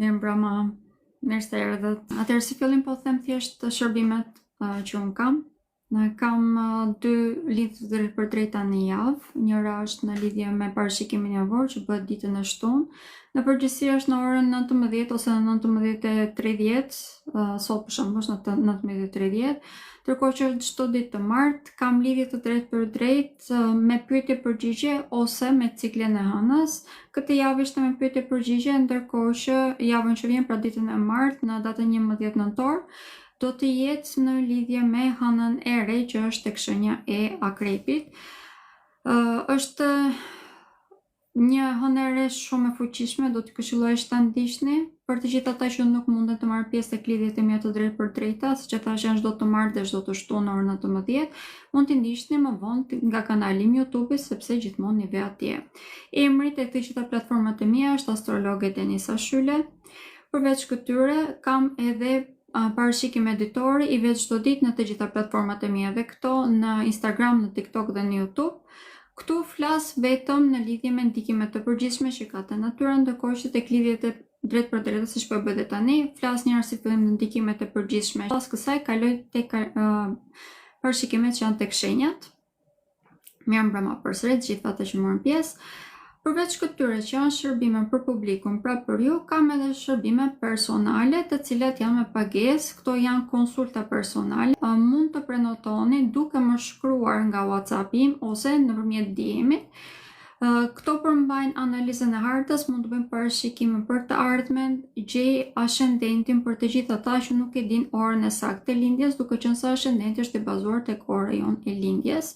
Mirëmbrëma, mirë se erdhët. Atëherë si fillim po them thjesht shërbimet që un kam. Kam dy lidhje drejt për drejta në javë. Njëra është në lidhje me parashikimin javor që bëhet ditën e shtunë. Në përgjithësi është në orën 19 ose në 19:30, sot për shembull është në 19:30. Ndërkohë që çdo ditë të martë kam lidhje të drejtë për drejtë me pyetje përgjigje ose me ciklin e hënës. Këtë javë ishte me pyetje përgjigje, ndërkohë që javën që vjen, pra ditën e martë, në datën 11 nëntor, do të jetë në lidhje me hënën e re që është tek shenja e akrepit. Është një hënë e re shumë e fuqishme, do të këshilloj që ta ndiqni. Për të gjithë ata që nuk munden të marrë pjesë tek lidhjet e mia të drejtë për drejta, siç e thash janë çdo të martë dhe çdo të shtunë në orën 19, mund t'i ndiqni më vonë nga kanali im YouTube, sepse gjithmonë i ve atje. Emri tek të gjitha platformat e mia është astrologe Denisa Shyle. Përveç këtyre kam edhe parashikim editori i vetë çdo ditë në të gjitha platformat e mia, dhe këto në Instagram, në TikTok dhe në YouTube. Këtu flas vetëm në lidhje me ndikimet të përgjithshme që ka te natyra, ndërkohë që tek lidhjet e drejt për drejtë, siç po e bëj tani, flas një herë si fillim në ndikimet e përgjithshme. Pas kësaj kaloj tek parashikimet që janë tek shenjat. Mirëmbrëma përsëri të gjithë ata që morën pjesë. Përveç këtyre që janë shërbime për publikun, pra për ju, kam edhe shërbime personale, të cilat janë me pagesë. Këto janë konsulta personale. Mund të prenotoni duke më shkruar nga WhatsApp im ose nëpërmjet DM-it. Këto përmbajnë analizën e hartës, mund të bëjmë parashikime për të ardhmen, gjej ascendentin për të gjithë ata që nuk e din orën e saktë të lindjes, duke qenë se ascendenti është i bazuar tek ora jon e lindjes.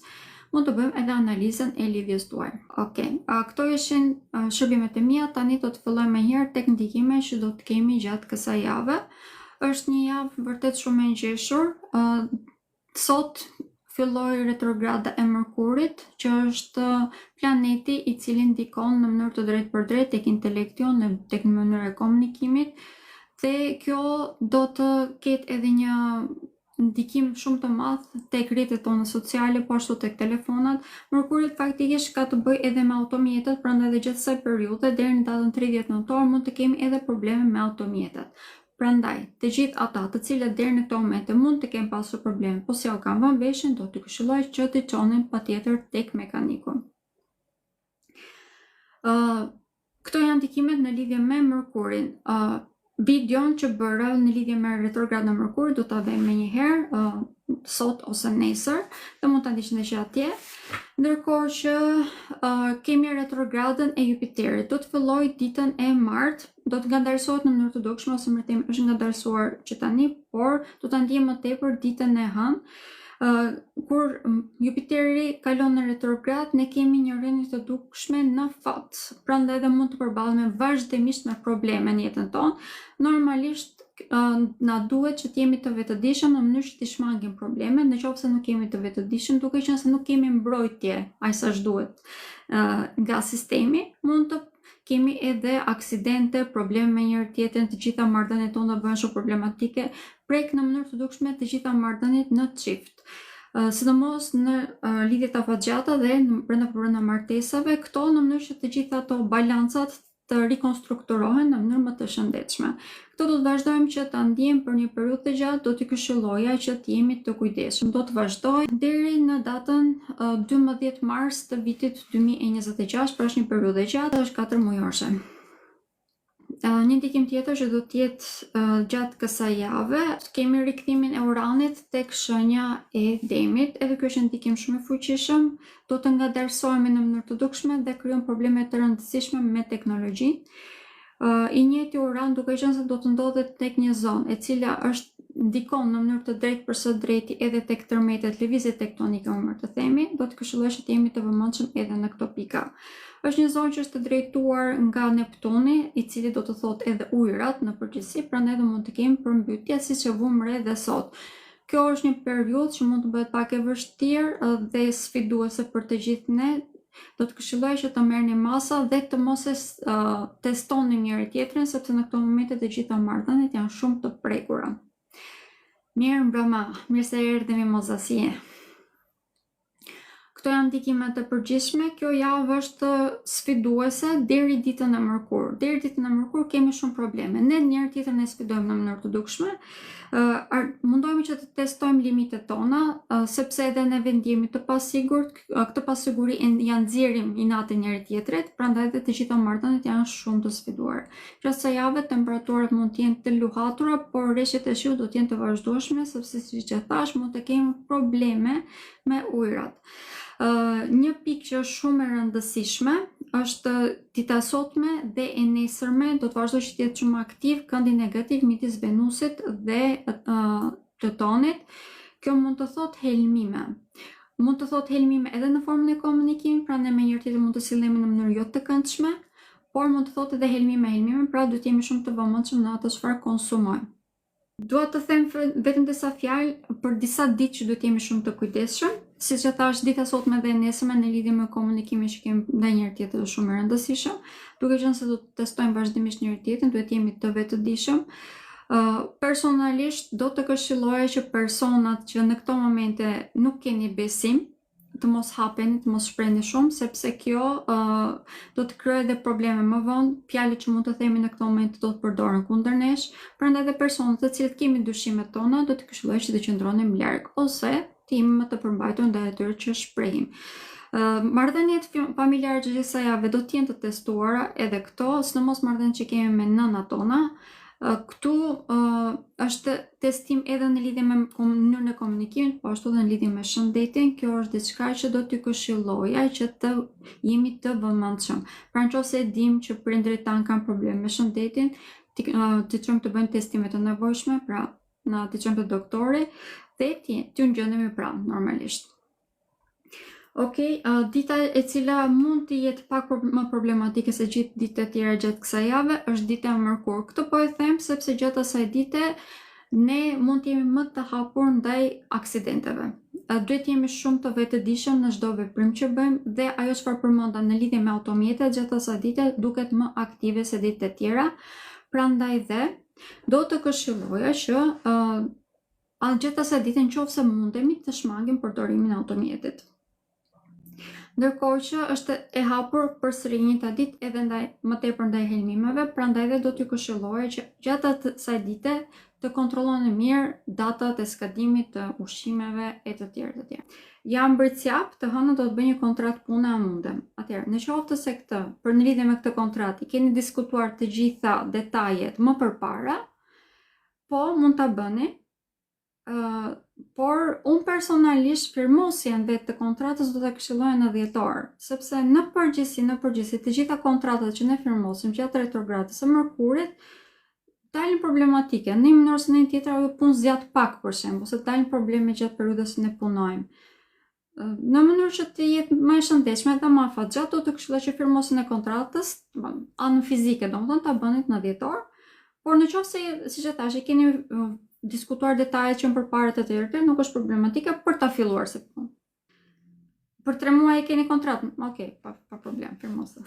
Mund të bëjmë edhe analizën e lidhjes tuaj. Këto ishin shërbimet e mia. Tani do të fillojmë me herë tek ndikimet që do të kemi gjatë kësaj jave. Është një javë vërtet shumë e ngjeshur. Sot filloi retrograda e Mërkurit, që është planeti i cili ndikon në mënyrë të drejtë për drejtë tek intelekti jonë, tek mënyra e komunikimit, dhe kjo do të ketë edhe një ndikim shumë të madh tek rrjetet tona sociale, po ashtu tek telefonat. Mërkuri faktikisht ka të bëjë edhe me automjetet, prandaj edhe gjatë kësaj periudhe deri në datën 30 nëntor mund të kemi edhe probleme me automjetet. Prandaj, të gjithë ata të cilët deri në këtë moment mund të kenë pasur probleme, po si u kanë vënë veshin, do të këshilloj që të çonin patjetër tek mekaniku. Këto janë ndikimet në lidhje me Mërkurin. Videon që bëra në lidhje me retrogradën e Mërkurit do ta vëmë menjëherë sot ose nesër, dhe mund ta ndiqni që atje. Ndërkohë që kemi retrogradën e Jupiterit, do të fillojë ditën e martë, do të ngadalësohet në mënyrë të dukshme, ose më thënë është ngadalësuar që tani, por do ta ndiejmë më tepër ditën e hënë. Kur Jupiteri kalon në retrograd, ne kemi një rënje të dukshme në fat, prandaj edhe mund të përballemi vazhdimisht me probleme në jetën tonë. Normalisht na duhet që të jemi të vetëdijshëm në mënyrë që të shmangim problemet. Nëse nuk jemi të vetëdijshëm, duke qenë se nuk kemi mbrojtje aq sa duhet nga sistemi, mund të kemi edhe aksidente, probleme me njëri tjetrin, të gjitha marrëdhëniet tona bëhen shumë problematike, prek në mënyrë të dukshme të gjitha marrëdhëniet në çift. Sidomos në lidhjet afatgjata dhe brenda martesave, këto në mënyrë që të gjitha ato balancat të rikonstrukturohen në mënyrë më të shëndetshme. Këto do të vazhdojmë që ta ndjejmë për një periudhë të gjatë, do t'i këshilloja që të jemi të kujdesshëm. Do të vazhdoj deri në datën 12 mars të vitit 2026, pra është një periudhë e gjatë, është 4 mujorëshe. Një ndikim tjetër që do të jetë gjatë kësaj jave, kemi rikthimin e Uranit tek shenja e Demit. Edhe ky është një ndikim shumë i fuqishëm, do të ngadalësohemi në mënyrë të dukshme dhe krijon probleme të rëndësishme me teknologjinë. I njëjti Uran, duke qenë se do të ndodhet tek një zonë e cila ndikon në mënyrë të drejtë për së drejti edhe tek tërmetet, lëvizjet tektonike, të themi, do të këshilloj që të jemi të vëmendshëm edhe në këto pika. Është një zonë që është drejtuar nga Neptuni, i cili do të thotë edhe ujërat në përgjithësi, prandaj do mund të kemi përmbytje siç e vëmë re dhe sot. Kjo është një periudhë që mund të bëhet pak e vështirë dhe sfiduese për të gjithë ne. Do të këshilloj që të merrni masa dhe të mos e testoni njëri tjetrin, sepse në këto momente të gjitha marrëdhëniet janë shumë të prekura. Mirëmbrëma, mirë se erdhemi mozasie. Këto janë ndikimet e përgjithshme. Kjo javë është sfiduese deri ditën e mërkurë. Deri ditën e mërkurë kemi shumë probleme. Ne njëri tjetrin e sfidojmë në mënyrë të dukshme. Mundohemi që të testojmë limitet tona, sepse edhe ne vendimi të pasigurt, këtë pasiguri janë nxjerrim inate njëri tjetrit, prandaj edhe të gjitha marrëdhëniet janë shumë të sfiduar. Gjatë kësaj jave temperaturat mund të jenë të luhatura, por rreshtet e shiut do të jenë të vazhdueshme, sepse siç e thash, mund të kemi probleme me ujërat. Një pikë që është shumë e rëndësishme është dita e sotme dhe e nesërme do të vazhdojë që të jetë shumë aktiv këndi negativ midis Venusit dhe Plutonit. Kjo mund të thotë helmime. Mund të thotë helmime edhe në formën e komunikimit, pra ne me njëri tjetrin mund të sillemi në mënyrë jo të këndshme, por mund të thotë edhe helmime, pra duhet jemi shumë të vëmendshëm në atë çfarë konsumojmë. Dua të them vetëm disa fjalë për disa ditë që duhet jemi shumë të kujdesshëm. Siç e thash, dita sotme dhe e nesërme në lidhje me komunikimin që kemi ndaj njëri tjetrit është shumë e rëndësishëm. Duke qenë se do të testojmë vazhdimisht njëri tjetrin, duhet jemi të vetëdijshëm. Personalisht do të këshilloja që personat që në këto momente nuk keni besim të mos hapeni, të mos shprehni shumë, sepse kjo do të krijojë edhe probleme më vonë. Fjalët që mund të themi në këtë moment do të përdoren kundër nesh, prandaj edhe personat të cilët kemi dyshimet tona do të këshilloj që të qëndronim larg ose të jemi më të përmbajtur ndaj atyre që shprehim. Marrëdhëniet familjare që gjithsej javë do të jenë të testuara edhe këto, sidomos marrëdhëniet që kemi me nënat tona. Këtu është testim edhe në lidhje me mënyrën e komunikimit, po ashtu edhe në lidhje me shëndetin. Kjo është diçka që do t'ju këshilloja që të jemi të vëmendshëm. Pra nëse e dim që prindërit tanë kanë probleme me shëndetin, të çojmë të bëjmë testimet e nevojshme, pra na të çojmë te doktori dhe t'ju ngjendemi pranë normalisht. Dita e cila mund të jetë pak më problematike se gjithë ditët e tjera gjatë kësaj jave është dita e mërkurë. Këtë po e them sepse gjatë asaj dite ne mund të jemi më të hapur ndaj aksidenteve. Duhet jemi shumë të vetëdijshëm në çdo veprim që bëjmë dhe ajo çfarë përmenda në lidhje me automjetet gjatë asaj dite duket më aktive se ditët e tjera. Prandaj dhe do të këshilloja që gjatë asaj dite nëse mundemi të shmangim përdorimin e automjetit. Ndërkohë që është e hapur përsëri njëta ditë edhe më tepër ndaj helmimeve, prandaj dhe do t'ju këshilloja që gjatë asaj dite të kontrolloni mirë datat e skadimit të ushqimeve e të tjerë. Jam mbërcjap, të hënën do të bëj një kontratë pune a mundem. Atëherë, nëse se për në lidhje me këtë kontratë keni diskutuar të gjitha detajet më përpara, po mund ta bëni. Por unë personalisht firmosjen vetë të kontratës do të këshilloja në dhjetor, sepse në përgjithësi të gjitha kontratat që ne firmosim gjatë retrogradës së Mërkurit dalin problematike. Në një mënyrë ose në një tjetër ajo punë zgjat pak për shembull, ose dalin probleme gjatë periudhës që ne punojmë. Në mënyrë që të jetë më e shëndetshme dhe më afatgjat, do të këshilloj që firmosjen e kontratës anë fizike, domethënë ta bëni në dhjetor, por nëse siç e thash e keni diskutuar detajet që më përpara të tjerë, nuk është problematike për ta filluar se punë. Për 3 muaj e keni kontratën, pa problem, firmosë.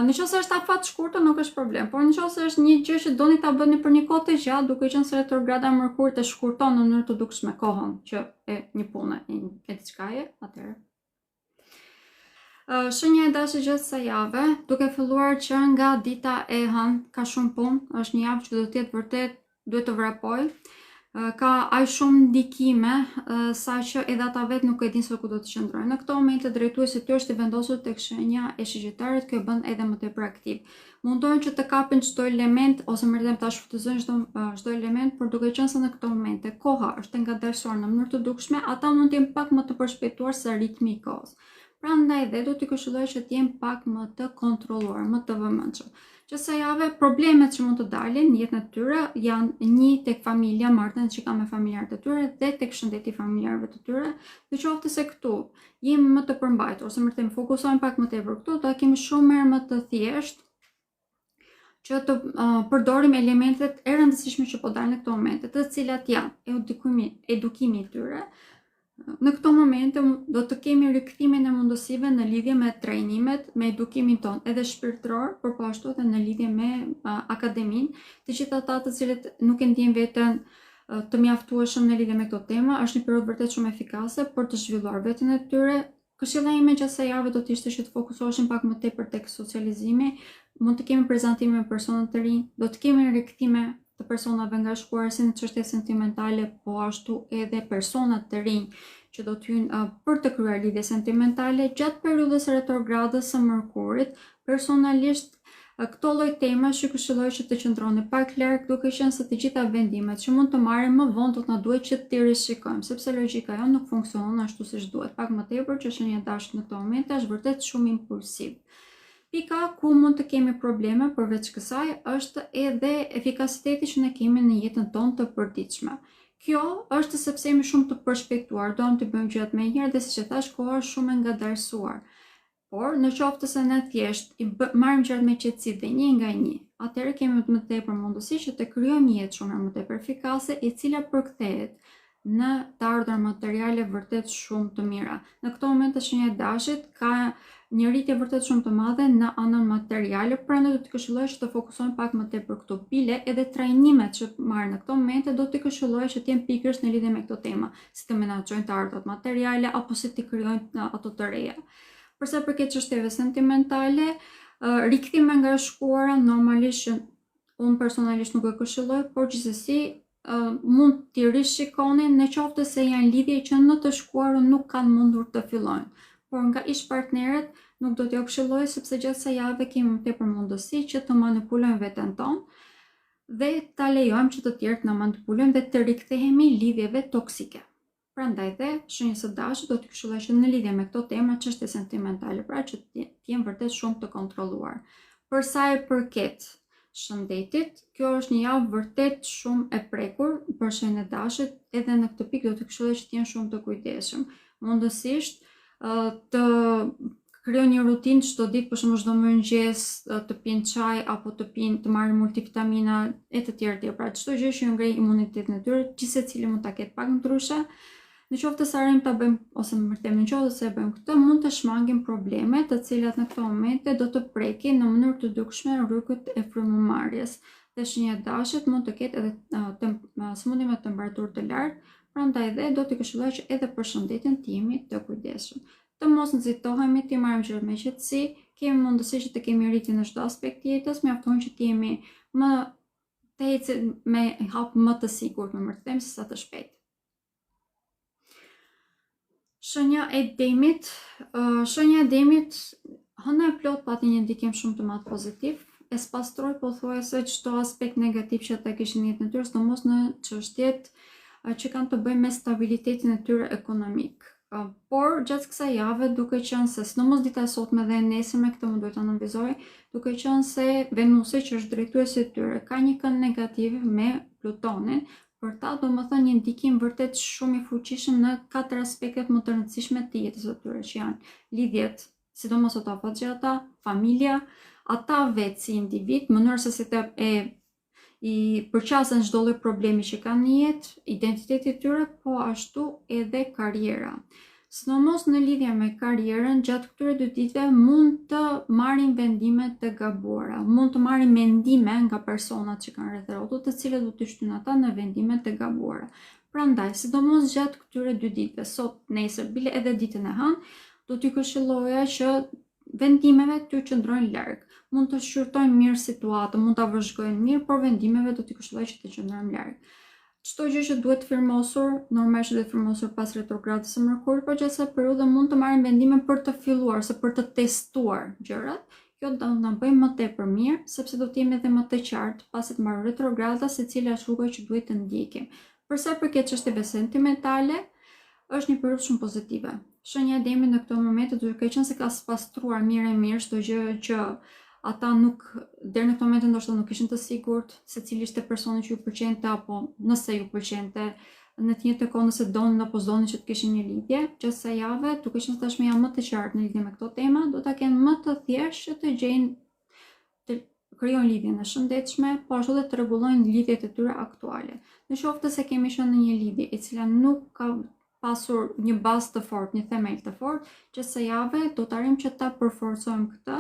Nëse është afat shkurtër nuk është problem, por nëse është një gjë që doni ta bëni për një kohë të gjatë, duke qenë se retrograda e Mërkurit e shkurton në mënyrë të dukshme kohën që e një pune e diçkaje, atëherë. Shenja e dashur gjatë kësaj jave, duke filluar që nga dita e hënë ka shumë punë, është një javë që do të jetë vërtet duhet të vrapoj. Ka aq shumë ndikime saqë edhe ata vetë nuk e dinë se ku do të qëndrojnë. Në këto momente drejtuesi ty është i vendosur tek shenja e Shigjettarit, kjo bën edhe më tepër aktiv. Mundohen që të kapin çdo element ose më rreth ta shfrytëzojnë çdo element, por duke qenë se në këto momente koha është e ngadalësuar në mënyrë të dukshme, ata mund të jenë pak më të përshpejtuar se ritmi i kohës. Prandaj dhe do t'i këshilloj që të jenë pak më të kontrolluar, më të vëmendshëm. Kësaj jave problemet që mund të dalin në jetën e tyre janë një tek familja, marrëdhëniet që kanë me familjarët e tyre dhe tek shëndeti i familjarëve të tyre. Nëse se këtu jemi më të përmbajtur ose më të fokusohemi pak më tepër këtu, do kemi shumë më të thjeshtë që të përdorim elementet e rëndësishme që po dalin në këto momente, të cilat janë edukimi i tyre. Në këto momente do të kemi rikthimin e mundësive në lidhje me trajnimet, me edukimin ton, edhe shpirtëror, por po ashtu edhe në lidhje me akademinë, të gjithë ata të cilët nuk e ndjejnë veten të mjaftueshëm në lidhje me këto tema, është një periudhë vërtet shumë efikase për të zhvilluar veten e tyre. Këshilla ime gjatë kësaj jave do të ishte që të fokusoheshin pak më tepër tek socializimi, mund të kemi prezantime me persona të rinj, do të kemi rikthime të personave nga shkuar si në çështje sentimentale, po ashtu edhe persona të rinj që do të hyjnë për të kryer lidhje sentimentale gjatë periudhës retrogradës së Mërkurit. Personalisht këto lloj temash që këshilloj që të qëndroni pak larg, duke qenë se të gjitha vendimet që mund të marrim më vonë do të na duhet që t'i rishikojmë, sepse logjika jonë nuk funksionon ashtu siç duhet. Pak më tepër që shenja dashur në këto momente është vërtet shumë impulsiv. Pika ku mund të kemi probleme përveç kësaj është edhe efikasiteti që ne kemi në jetën tonë të përditshme. Kjo është sepse jemi shumë të përshpejtuar, doam të bëjmë gjërat më herë dhe siç e thash, koha është shumë e ngadalësuar. Por në qoftë se ne thjesht i marrim gjërat me qetësi dhe një nga një, atëherë kemi më tepër mundësi që të krijojmë një jetë shumë më tepër efikase, e cila përkthehet në të ardhur materiale vërtet shumë të mira. Në këto momente shenja e dashit ka një rritje vërtet shumë të madhe në anën materiale, prandaj do të këshilloj që të fokusohen pak më tepër këto pile, edhe trajnimet që marrin në këto momente do të këshilloj që të jenë pikërisht në lidhje me këto tema, si të menaxhojnë të ardhurat materiale apo si të krijojnë ato të reja. Përsa përket çështjeve sentimentale, rikthime nga shkuara normalisht unë personalisht nuk e këshilloj, por gjithsesi mund t'i rishikoni në qoftë se janë lidhje që në të shkuarën nuk kanë mundur të fillojnë. Por nga ish partnerët nuk do t'jo këshilloj sepse gjatë kësaj jave kemi më tepër mundësi që të manipulojmë veten tonë dhe ta lejojmë që të tjerët na manipulojnë dhe të rikthehemi lidhjeve toksike. Prandaj dhe shenjës së dashit do të këshilloj që në lidhje me këto tema çështje sentimentale, pra që të jenë vërtet shumë të kontrolluar. Për sa e përket shëndetit, kjo është një javë vërtet shumë e prekur për shenjën e dashit, edhe në këtë pikë do të këshilloj që të jenë shumë të kujdesshëm. Mundësisht të krijojnë një rutinë çdo ditë, për shembull çdo mëngjes të pinë çaj apo të marrin multivitamina e të tjerë, pra çdo gjë që ngrej imunitetin e tyre, gjithsecili mund ta ketë pak ndryshe. Në qoftë se arrijmë ta bëjmë ose më them në qoftë se e bëjmë këtë, mund të shmangim probleme të cilat në këto momente do të prekin në mënyrë të dukshme rrugët e frymëmarrjes. Dhe shenja e dashit mund të ketë edhe sëmundje me temperaturë të lartë, prandaj dhe do të këshilloj që edhe për shëndetin të jemi të kujdesshëm. Të mos nxitohemi, të marrim gjërat me qetësi, kemi mundësi që të kemi rritje në çdo aspekt të jetës, mjafton që të jemi më të ecim me hap më të sigurt, më të them, se sa të shpejt. Shenja e demit, hëna e plot pati një ndikim shumë të madh pozitiv, e spastroi pothuajse çdo aspekt negativ që ata kishin në jetën e tyre, sidomos në çështjet që kanë të bëjnë me stabilitetin e tyre ekonomik. Por gjatë kësaj jave, duke qenë se sidomos dita e sotme dhe e nesërme, këtë më duhet ta analizoj, duke qenë se Venusi që është drejtuesi i tyre ka një kënd negativ me Plutonin, për ta do më thënë një ndikim vërtet shumë i fuqishëm në 4 aspektet më të rëndësishme të jetës së tyre, që janë lidhjet, sidomos ato afatgjata, familja, ata vetë si individ, mënyrë se si të i përqasen çdo lloj problemi që kanë në jetë, identiteti i tyre, po ashtu edhe karriera. Sidomos në lidhje me karrierën, gjatë këtyre 2 ditëve mund të marrin vendime të gabuara, mund të marrin mendime nga personat që kanë rreth rrotut, të cilët do të shtyjnë ata në vendime të gabuara. Prandaj, sidomos gjatë këtyre 2 ditëve, sot, nesër, bile edhe ditën e hënë, do t'ju këshilloja që vendimeve t'ju qëndrojnë larg. Mund të shqyrtojnë mirë situatën, mund ta vëzhgojnë mirë, por vendimeve do t'ju këshilloj që të qëndrojnë larg. Çdo gjë që duhet firmosur, normalisht duhet firmosur pas retrogradës së Mërkurit, por gjatë asaj periudhe mund të marrim vendime për të filluar ose për të testuar gjërat. Kjo do na bëjë më tepër mirë, sepse do të jemi edhe më të qartë pasi të marrë retrograda se cila është rruga që duhet të ndjekim. Për sa përket çështjeve sentimentale, është një periudhë shumë pozitive. Shenja e demit në këto momente duke qenë se ka spastruar mirë çdo gjë që ata nuk, deri në këtë moment ndoshta nuk ishin të sigurt se cili ishte personi që ju pëlqente, apo nëse ju pëlqente, në të njëjtën kohë nëse donin apo s'donin që të kishin një lidhje. Gjatë kësaj jave, duke qenë se tashmë janë më të qartë në lidhje me këto tema, do ta kenë më të thjeshtë që të gjejnë të krijojnë lidhjen e shëndetshme, po ashtu edhe të rregullojnë lidhjet e tyre aktuale. Në qoftë se kemi qenë në një lidhje e cila nuk ka pasur një bazë të fortë, një themel të fortë, gjatë kësaj jave do të arrijmë që ta përforcojmë këtë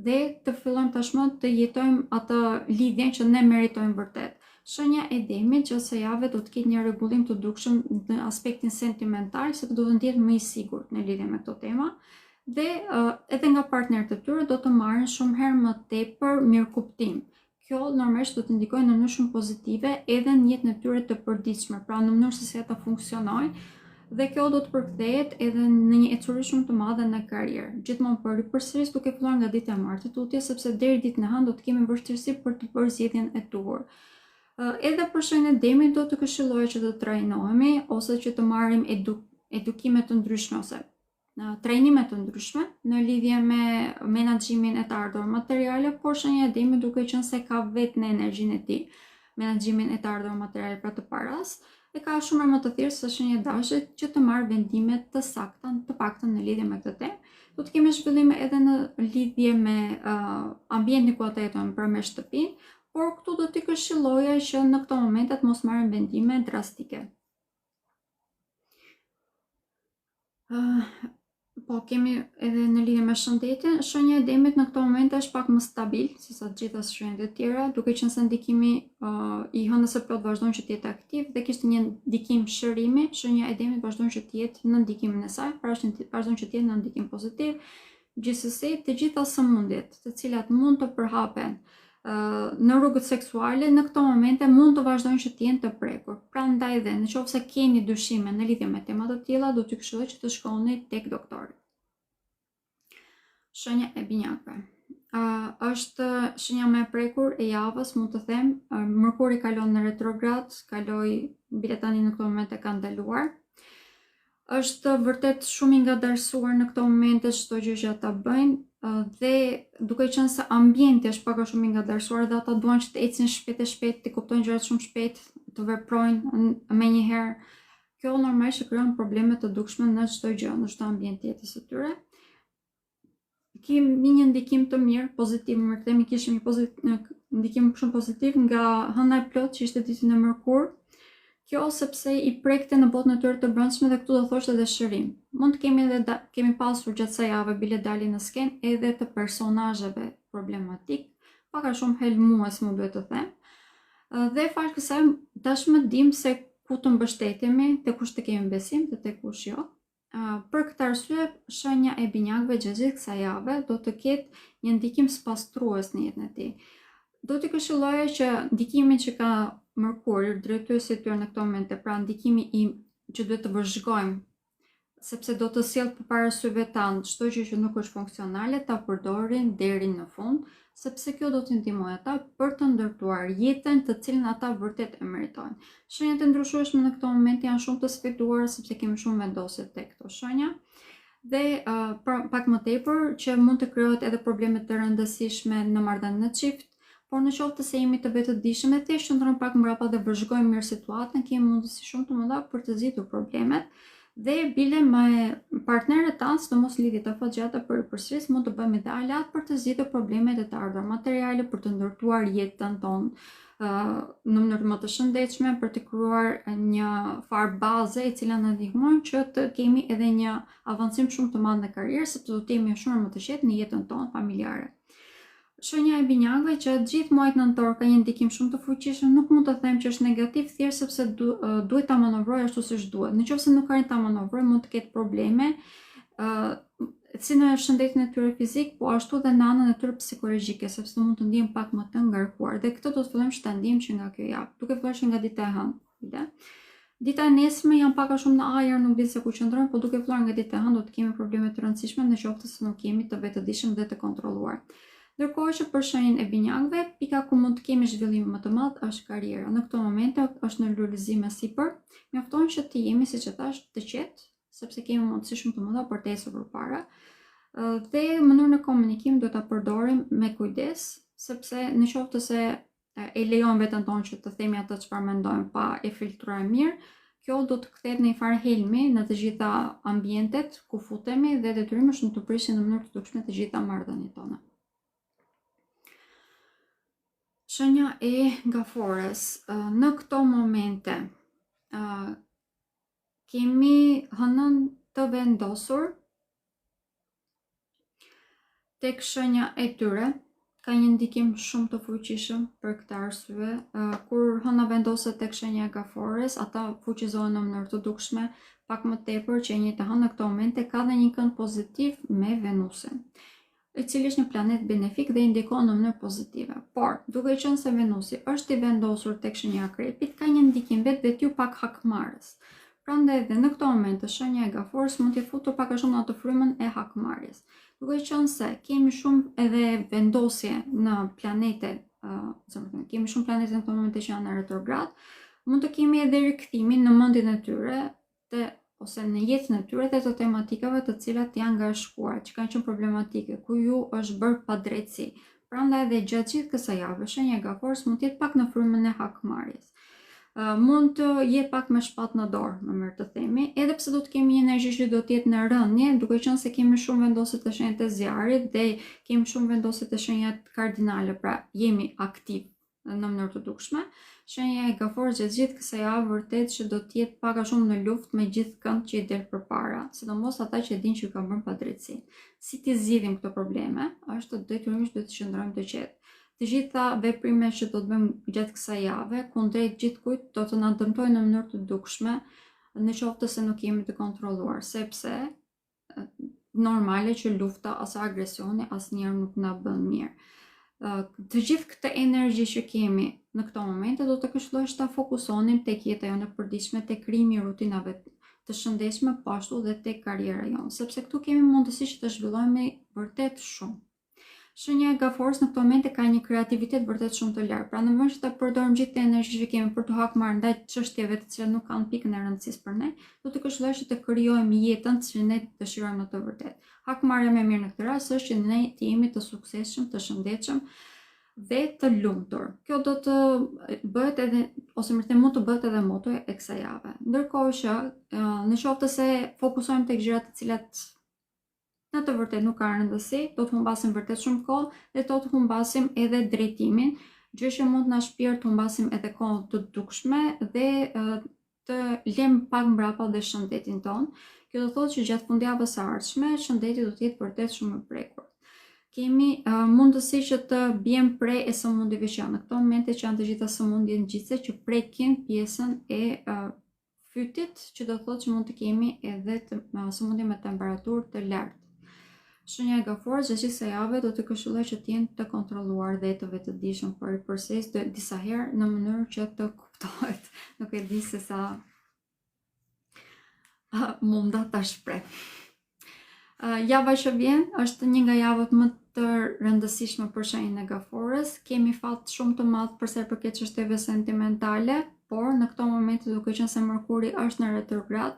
dhe të fillojmë tashmë të jetojmë atë lidhjen që ne meritojmë vërtet. Shenja e demit gjatë së javës do të ketë një rregullim të dukshëm në aspektin sentimental, sepse do të ndjehet më i sigurt në lidhje me këto tema. Dhe edhe nga partnerët e tyre do të marrin shumë herë më tepër mirëkuptim. Kjo normalisht do të ndikojë në mënyrë shumë pozitive edhe në jetën e tyre të përditshme, pra në mënyrë se si ata funksionojnë, dhe kjo do të përkthehet edhe në një ecuri shumë të madhe në karrierë. Gjithmonë përsëris duke filluar nga dita e martë tutje, sepse deri ditën e hënë do të kemi vështirësi për të bërë zgjedhjen e duhur. Edhe për shenjën e demit do të këshilloja që të trajnohemi ose që të marrim edukime të ndryshme ose trajnime të ndryshme në lidhje me menaxhimin e të ardhurave materiale, por shenja e demit duke qenë se ka vetë në energjinë e tij menaxhimin e të ardhurave materiale pra të paras, e ka shumë më të thirrë se shenja e dashit që të marrë vendime të sakta, të paktën në lidhje me këtë temë. Do të kemi zhvillime edhe në lidhje me ambientin ku ata jetojnë përmes shtëpinë, por këtu do t'i këshilloja që në këto momentet mos marrin vendime drastike. Po, kemi edhe në lidhje me shëndetin, shenja e demit në këto momente është pak më stabil, se sa të gjitha shenjat e tjera, duke qenë se ndikimi i hënës së plot vazhdon që të jetë aktiv dhe kishte një ndikim shërimi, shenja e demit vazhdon që të jetë në ndikimin e saj, pra vazhdon që të jetë në ndikim pozitiv. Gjithsesi, të gjitha sëmundjet, të cilat mund të përhapen në rrugët seksuale, në këto momente mund të vazhdojnë që të jenë të prekur. Prandaj dhe nëse keni dyshime në lidhje me tema të tilla, do t'ju këshilloj që të shkoni tek doktori. Shenja e binjakëve. Është shenja më e prekur e javës, mund të them. Mërkuri kalon në retrograd, bile tani në këto momente ka ndaluar. Është vërtet shumë i ngadalësuar në këto momente çdo gjë që ata bëjnë, dhe duke qenë se ambienti është pak a shumë i ngadalësuar dhe ata duan që të ecin shpejt, të kuptojnë gjërat shumë shpejt, të veprojnë menjëherë. Kjo normalisht krijon probleme të dukshme në çdo gjë, në çdo ambient të jetës së tyre. Kemi një ndikim të mirë, pozitiv, kishim një ndikim shumë pozitiv nga hëna e plot që ishte ditën e mërkur. Kjo sepse i prekte në botën e tyre të brendshme dhe këtu do thoshte edhe shërim. Mund të kemi pasur gjatë kësaj jave bile dalin në skenë edhe të personazheve problematik, pak a shumë helmues më duhet të them. Dhe fakt kësaj tashmë dim se ku të mbështetemi, te kush të kemi besim, dhe te kush jo. Për këtë arsye, shenja e binjakëve gjatë gjithë kësaj jave do të ketë një ndikim spastrues në jetën e tij. Do t'i këshilloja që ndikimin që ka Mërkuri, drejtuesi i tyre në këto momente, pra ndikimi që duhet të vëzhgojmë, sepse do të sjellë përpara syve tanë çdo gjë që nuk është funksionale, ta përdorin deri në fund, sepse kjo do t'i ndihmojë ata për të ndërtuar jetën të cilën ata vërtet e meritojnë. Shenjat e ndryshueshme në këto momente janë shumë të sfiduara sepse kemi shumë vendosje tek këto shenja. Dhe pak më tepër që mund të krijohet edhe probleme të rëndësishme në marrëdhënie në çift. Por në qoftë se jemi të vetëdijshëm e thjesht qëndrojmë pak mbrapa dhe vëzhgojmë mirë situatën, kemi mundësi shumë të mëdha për të zgjidhur problemet dhe bile me partnerët tanë, sidomos lidhjet të afatgjata përsëris mund të bëjmë edhe alat për të zgjidhur problemet e të ardhurave materiale, për të ndërtuar jetën tonë në mënyrë më të shëndetshme, për të krijuar një farë baze e cila na ndihmon që të kemi edhe një avancim shumë të madh në karrierë, sepse do të jemi shumë më të qetë në jetën tonë familjare. Shenja e binjakëve që gjithë muajt nëntor ka një ndikim shumë të fuqishëm, nuk mund të them që është negativ, thjesht sepse duhet ta manovrojë ashtu siç duhet. Nëse nuk arrin ta manovrojë, mund të ketë probleme, si në shëndetin e tyre fizik, po ashtu dhe në anën e tyre psikologjike, sepse mund të ndihen pak më të ngarkuar. Dhe këtë do të fillojmë ta ndijmë që nga kjo javë, duke filluar që nga dita e hënë. Dita e nesme janë pak a shumë në ajër, nuk di se ku qëndrojnë, po duke filluar nga dita e hënë do të kemi probleme të rëndësishme nëse nuk jemi të vetëdijshëm dhe të kontrolluar. Ndërkohë që për shenjën e binjakëve, pika ku mund të kemi zhvillim më të madh është karriera. Në këto momente është në lulëzim me sipër, mjafton që të jemi, siç e thash, të qetë, sepse kemi mundësi shumë të mëdha për të ecur përpara. Dhe mënyrën e komunikimit duhet ta përdorim me kujdes, sepse në qoftë se e lejon veten tonë që të themi atë çfarë mendojmë pa e filtruar mirë, kjo do të kthehet në një farë helmi në të gjitha ambientet ku futemi dhe detyrimi është të prishin në mënyrë të dukshme të gjitha marrëdhëniet tona. Shenja e gafores. Në këto momente kemi hënën të vendosur tek shenja e tyre, ka një ndikim shumë të fuqishëm për këtë arsye. Kur hëna vendoset tek shenja e gafores, ata fuqizohen në mënyrë të dukshme, pak më tepër që e njëjta hënë në këto momente ka dhe një kënd pozitiv me Venusin, i cili është një planet benefik dhe indikon në mënyrë pozitive. Por, duke qenë se Venusi është i vendosur tek shenja e Akrepit, ka një ndikim vetë pak hakmarrës. Prandaj edhe në këto momente shenja e gaforës mund të futur pak a shumë në atë frymën e hakmarrjes. Duke qenë se kemi shumë edhe vendosje në planete, kemi shumë planete në këto momente që janë në retrograd, mund të kemi edhe rikthimin në mendjen e tyre ose në jetën e tyre të tematikave të cilat janë nga shkuar, që kanë qenë problematike, ku ju është bërë padrejtësi. Prandaj edhe gjatë gjithë kësaj jave, shenja e gaforës mund të jetë pak në frymën e hakmarrjes. Mund të jetë pak me shpat në dorë, më mirë të themi, edhe pse do të kemi një energji që do të jetë në rënje, duke qenë se kemi shumë vendosje të shenjat e zjarit dhe kemi shumë vendosje të shenjat kardinale, pra jemi aktiv në mënyrë të dukshme. Shenja e gaforës gjatë gjithë kësaj javë vërtet që do të jetë pak a shumë në luftë me gjithë kënd që i del përpara, sidomos ata që dinë që ju ka bërë padrejtësi. Si ti zgjidhim këto probleme, është detyrimisht duhet të qëndrojmë të qetë. Të gjitha veprimet që do të bëjmë gjatë kësaj jave, kundrejt gjithkujt do të na dëmtojnë në mënyrë të dukshme, në qoftë se nuk jemi të kontrolluar, sepse normale që lufta ose agresioni asnjëherë nuk na bën mirë. Të gjithë këtë energji që kemi në këto momente do të këshillohesh ta fokusonim tek jeta jonë e përditshme, tek krijimi i rutinave të shëndetshme, po ashtu dhe tek karriera jonë, sepse këtu kemi mundësi që të zhvillohemi vërtet shumë. Shenja e gaforës në këto momente ka një kreativitet vërtet shumë të lartë. Pra në vend që ta përdorim gjithë të energji që kemi për të hakmarrë ndaj çështjeve të cilat nuk kanë pikën e rëndësisë për ne, do të këshillohesh që të krijojmë jetën që ne dëshirojmë në të vërtetë. Hakmarrja më mirë në këtë rast është që ne të jemi të suksesshëm, të shëndetshëm dhe të lumtur. Kjo do të bëhet edhe, ose më thënë mund të bëhet edhe motoja e kësaj jave. Ndërkohë që në qoftë se fokusohemi tek gjërat të cilat në të vërtet nuk ka rëndësi, do të humbasim vërtet shumë kohë dhe do të humbasim edhe drejtimin, gjë që mund të na shpirë të humbasim edhe kohë të dukshme dhe të lëm pak mbrapa dhe shëndetin tonë. Kjo do thotë që gjatë fundjavës së ardhshme shëndeti do të jetë vërtet shumë i prekur. Kemi mundësi që të bjem prej e sëmundjeve që janë në këto momente, që janë të gjitha sëmundjet ngjitse që prekin pjesën e fytit, që do thotë që mund të kemi edhe sëmundje me temperaturë të lartë. Shenja e gaforës gjatë gjithë kësaj jave do të këshilloj që të jenë të kontrolluar dhe të vetëdijshëm përses disa herë në mënyrë që të kuptohet. Nuk e di se sa munda ta shpreh. Java që vjen është një nga javët më të rëndësishme për shenjën e gaforës. Kemi fat shumë të madh për sa i përket çështjeve sentimentale, por në këto momente duke qenë se Merkuri është në retrograd,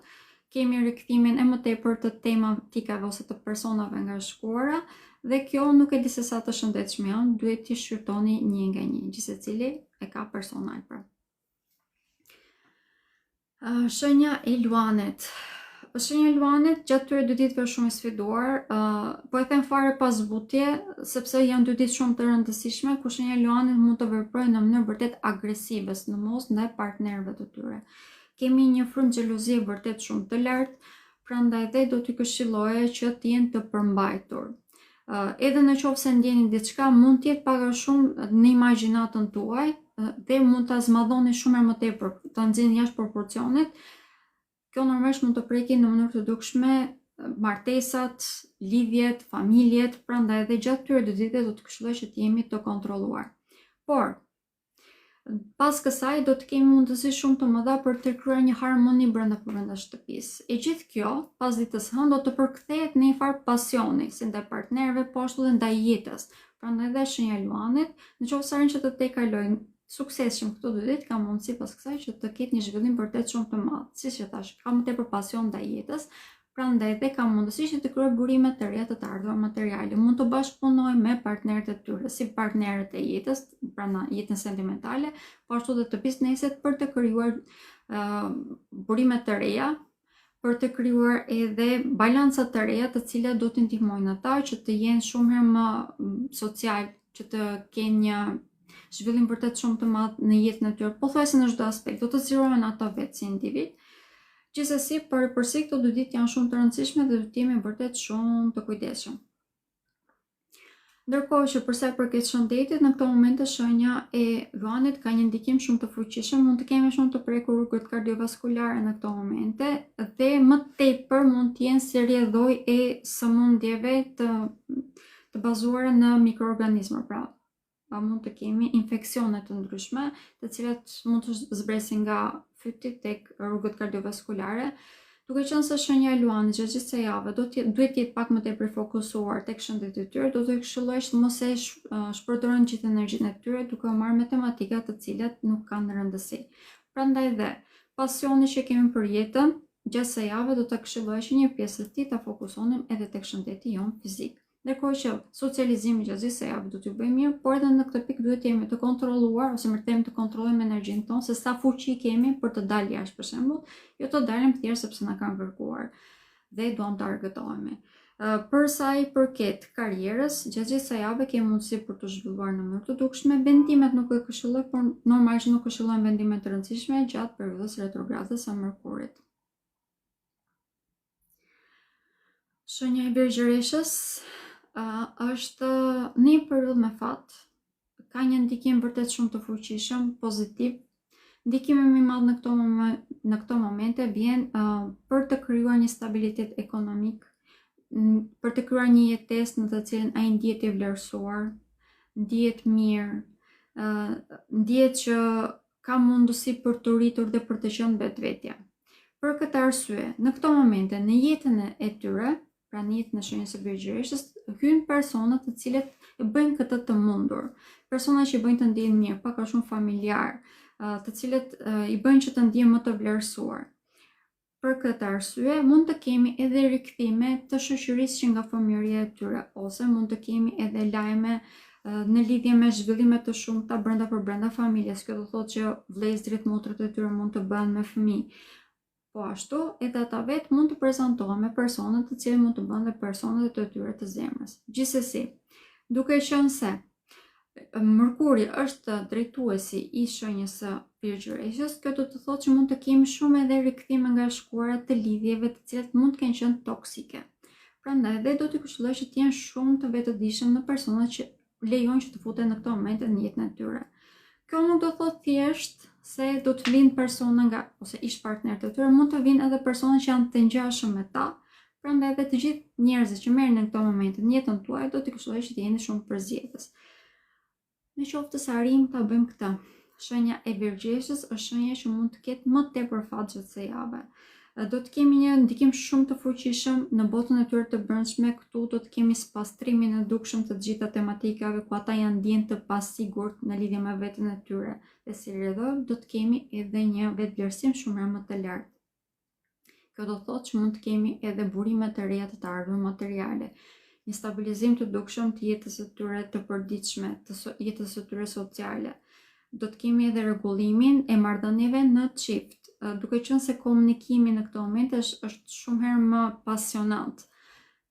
kemi rikthimin e më tepër të tematikave ose të personave nga shkuara dhe kjo nuk e di se sa të shëndetshme janë, duhet t'i shqyrtoni një nga një, gjithsecili e ka personal pra. Shenja e Luanit. Shenja e Luanit gjatë këtyre 2 ditëve është shumë i sfiduar, po e them fare pas zbutje, sepse janë 2 ditë shumë të rëndësishme ku shenja e Luanit mund të veprojë në mënyrë vërtet agresive, sidomos ndaj partnerëve të tyre. Kemi një frymë xhelozie vërtet shumë të lartë, prandaj dhe do t'i këshilloje që të jenë të përmbajtur. Edhe në qoftë se ndjeni diçka, mund të jetë pak a shumë në imagjinatën tuaj dhe mund ta zmadhoni shumë më tepër, ta nxjini jashtë proporcionit. Kjo normalisht mund të prekin në mënyrë të dukshme martesat, lidhjet, familjet, prandaj edhe gjatë këtyre 2 ditëve do të këshilloj që të jemi të kontrolluar. Por pas kësaj do të kemi mundësi shumë të mëdha për të krijuar një harmoni brenda shtëpisë. E gjithë kjo, pas ditës hënë, do të përkthehet në një farë pasioni, si ndaj partnerëve, po ashtu dhe ndaj jetës. Prandaj dhe shenja e Luanit, nëse arrin që të tejkalojnë suksesshëm këto 2 ditë, ka mundësi pas kësaj që të ketë një zhvillim vërtet shumë të madh. Siç e thash, ka më tepër pasion ndaj jetës. Prandaj dhe ka mundësi që të krijojë burime të reja të ardhurë materiale. Mund të bashkëpunojë me partnerët e tyre, si partnerët e jetës, pra në jetën sentimentale, po ashtu dhe të biznesit për të krijuar burime të reja, për të krijuar edhe balanca të reja të cilat do t'i ndihmojnë ata që të jenë shumë herë më social, që të kenë një zhvillim vërtet shumë të madh në jetën e tyre, pothuajse në çdo aspekt, do të zgjerohen ata vetë si individ. Gjithsesi, përse këto 2 ditë janë shumë të rëndësishme dhe do të jemi vërtet shumë të kujdesshëm. Ndërkohë që përsa i përket shëndetit, në këto momente shenja e luanit ka një ndikim shumë të fuqishëm, mund të kemi shumë të prekur rrugët kardiovaskulare në këto momente dhe më tepër mund të jenë si rrjedhoj e sëmundjeve të bazuara në mikroorganizma, pra mund të kemi infeksione të ndryshme, të cilat mund të zbresin nga fyti tek rrugët kardiovaskulare. Duke qenë se shenja e luanit gjatë gjithë kësaj jave duhet jetë pak më tepër fokusuar tek shëndeti i tyre, do të këshilloj që mos e shpërdoren gjithë energjinë e tyre duke u marrë me tematika të cilat nuk kanë rëndësi. Prandaj dhe pasioni që kemi për jetën gjatë kësaj jave do ta këshilloj që një pjesë të tij ta fokusonim edhe tek shëndeti jon fizik. Ndërkohë që socializimi gjatë gjithë kësaj jave do t'ju bëjë mirë, por edhe në këtë pikë duhet jemi të kontrolluar ose më them të kontrollojmë energjinë tonë, se sa fuqi kemi për të dalë jashtë për shembull, jo të dalim thjesht sepse na kanë kërkuar dhe duam të argëtohemi. Për sa i përket karrierës, gjatë gjithë kësaj jave kemi mundësi për të zhvilluar në mënyrë të dukshme. Vendimet nuk e këshilloj, por normalisht nuk këshillojmë vendime të rëndësishme gjatë periudhës retrogradës së Mërkurit. Shenja e Birgjëreshës është një periudhë me fat, ka një ndikim vërtet shumë të fuqishëm, pozitiv. Ndikimi më i madh në këto momente vjen për të krijuar një stabilitet ekonomik, për të krijuar një jetesë në të cilën ai ndihet i vlerësuar, ndihet mirë, ndihet që ka mundësi për të rritur dhe për të qenë vetvetja. Për këtë arsye, në këto momente në jetën e tyre, pra në jetën e shenjës së Birgjëreshës, hyjnë persona të cilët e bëjnë këtë të mundur. Persona që i bëjnë të ndihen mirë, pak a shumë familjar, të cilët i bëjnë që të ndihen më të vlerësuar. Për këtë arsye, mund të kemi edhe rikthime të shoqërisë që nga fëmijëria e tyre, ose mund të kemi edhe lajme në lidhje me zhvillime të shumta brenda familjes. Kjo do thotë që vëllezërit, motrat e tyre mund të bëhen me fëmijë. Po ashtu, edhe ata vetë mund të prezantohen me personat të cilët mund të bëhen dhe personat e tyre të zemrës. Gjithsesi, duke qenë se Mërkuri është drejtuesi i shenjës së Birgjëreshës, kjo do të thotë që mund të kemi shumë edhe rikthime nga shkuara të lidhjeve të cilat mund të kenë qenë toksike. Prandaj dhe do t'i këshilloj që të jenë shumë të vetëdijshëm në personat që lejojnë që të futen në këto momente në jetën e tyre. Kjo nuk do thotë thjesht se do të vinë persona nga ose ish partnerët e tyre, mund të vinë edhe persona që janë të ngjashëm me ta. Prandaj edhe të gjithë njerëzit që merren në këto momente në jetën tuaj do t'i këshilloj që të jeni shumë përzgjedhës. Në qoftë se arrijmë ta bëjmë këtë, shenja e Birgjëreshës është shenja që mund të ketë më tepër fat gjatë kësaj jave. Do të kemi një ndikim shumë të fuqishëm në botën e tyre të brendshme. Këtu do të kemi spastrimin e dukshëm të gjitha tematikave ku ata janë ndjen të pasigurt në lidhje me veten e tyre. Dhe si rrjedhë do të kemi edhe një vetvlerësim shumë më të lartë. Kjo do thotë që mund të kemi edhe burime të reja të ardhurave materiale, një stabilizim të dukshëm të jetës së tyre të përditshme, të jetës së tyre sociale. Do të kemi edhe rregullimin e marrëdhënieve në çift, duke qenë se komunikimi në këtë moment është shumë herë më pasionant.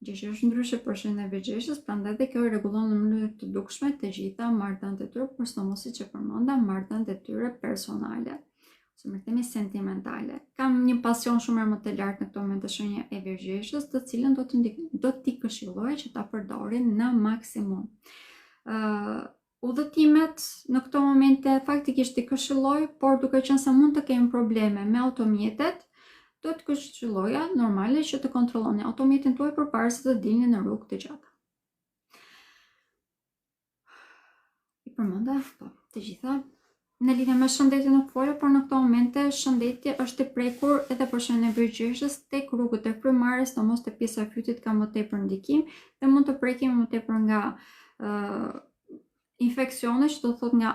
Gjë që është ndryshe për shenjën e Birgjëreshës, prandaj dhe kjo rregullon në mënyrë të dukshme të gjitha marrëdhëniet e tyre, por sidomos siç e përmenda, marrëdhëniet e tyre personale, ose më themi sentimentale. Kam një pasion shumë më të lartë në këtë moment të shenja e Birgjëreshës, të cilën do t'i këshilloj që ta përdorin në maksimum. Udhëtimet në këto momente faktikisht i këshilloj, por duke qenë se mund të kemi probleme me automjetet, do të këshilloja normale që të kontrolloni automjetin tuaj përpara se të dilni në rrugë të gjata. I përmenda të gjitha. Në lidhje me shëndetin nuk folë, por në këto momente shëndeti është i prekur edhe për shenjën e Birgjëreshës tek rrugët e frymarrjes, sidomos te pjesa e fytit ka më tepër ndikim dhe mund të prekim më tepër nga infeksione, që do thotë nga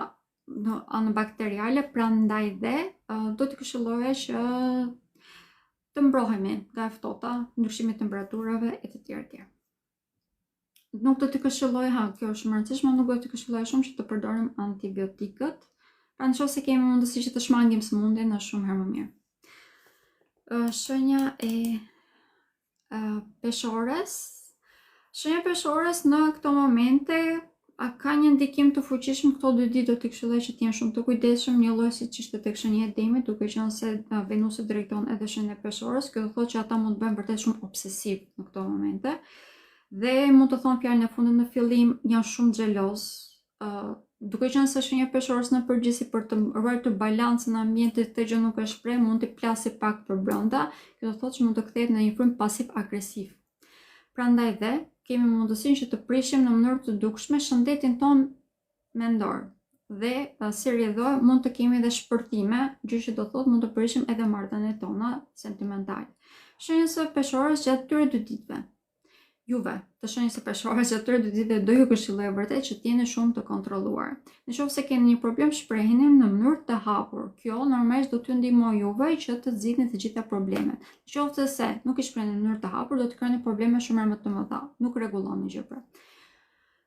anë bakteriale. Prandaj dhe do të këshilloja që të mbrohemi nga e ftohta, ndryshimi i temperaturave e të tjerë. Nuk do të këshilloj, kjo është shumë e rëndësishme, nuk do të këshilloj shumë që të përdorim antibiotikët. Pra në qoftë se kemi mundësi që të shmangim sëmundjen, është shumë herë më mirë. Shenja e peshores. Shenja e peshores në këto momente ka një ndikim të fuqishëm. Këto 2 ditë do t'i këshilloj që t'jenë shumë të kujdesshëm, një lloj siç ishte tek shenja e Demit, duke qenë se Venusi drejton edhe shenjën e peshores. Kjo do thotë që ata mund të bëjnë vërtet shumë obsesiv në këto momente. Dhe mund të thonë fjalën e fundit në fillim, janë shumë xheloz, duke qenë se shenja peshorës në përgjithësi për të ruajtur balancën në ambientit këtë gjë nuk e shpreh, mund të plasi pak për brenda, kjo do thotë që mund të kthehet në një frymë pasiv-agresiv. Prandaj dhe kemi mundësinë që të prishim në mënyrë të dukshme shëndetin ton mendor. Dhe si rrjedhoj mund të kemi edhe shpërthime, gjë që do thotë mund të prishim edhe marrëdhëniet tona sentimentale. Shenjës së peshorës gjatë këtyre 2 ditëve. Juve, të shenjës së peshorës gjatë këtyre 2 ditëve do ju këshilloj vërtet që t'jeni shumë të kontrolluar. Nëse keni një problem, shprehini në mënyrë të hapur. Kjo normalisht do t'ju ndihmojë juve që të zgjidhni të gjitha problemet. Nëse nuk i shprehni në mënyrë të hapur, do të krijoni probleme shumë më të mëdha. Nuk rregulloni gjë pra.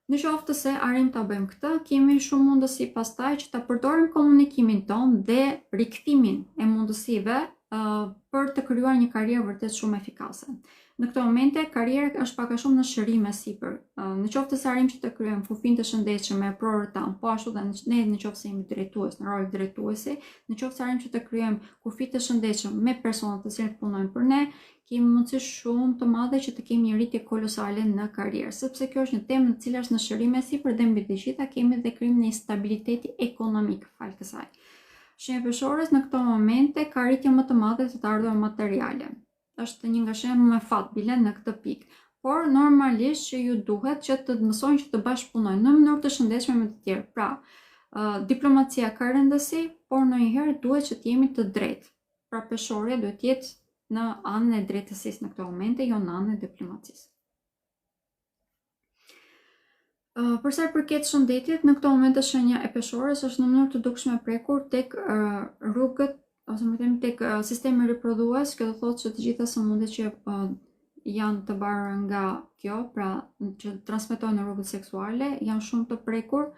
Nëse se arrim ta bëjmë këtë, kemi shumë mundësi pastaj që ta përdorim komunikimin ton dhe rikthimin e mundësive për të krijuar një karrierë vërtet shumë efikase. Në këto momente karriera është pak a shumë në shërime sipër. Nëse arrim që të krijojmë kufij të shëndetshëm me prorët tan, po ashtu dhe ne nëse jemi drejtues në rol drejtuesi, nëse arrim që të krijojmë kufij të shëndetshëm me personat të cilët punojnë për ne, kemi mundësi shumë të madhe që të kemi një rritje kolosale në karrierë, sepse kjo është një temë në cila është në shërime sipër dhe mbi të gjitha kemi dhe krijimin e stabiliteti ekonomik fal kësaj. Shenja peshorës në këto momente ka rritje më të madhe të ardhurave materiale. Është një nga shenjat më fat bile në këtë pikë, por normalisht që ju duhet që të mësojnë që të bashkëpunojnë në mënyrë të shëndetshme me të tjerë. Pra, diplomacia ka rëndësi, por ndonjëherë duhet që të jemi të drejtë. Pra peshorja duhet të jetë në anën e drejtësisë në këto momente, jo në anën e diplomacisë. Për sa i përket shëndetit, në këto momente shenja e peshorës është në mënyrë të dukshme prekur tek rrugët ose më themi tek sistemi riprodhues, kjo do thotë që të gjitha sëmundjet që janë të barura nga kjo, pra që transmetohen në rrugët seksuale, janë shumë të prekur.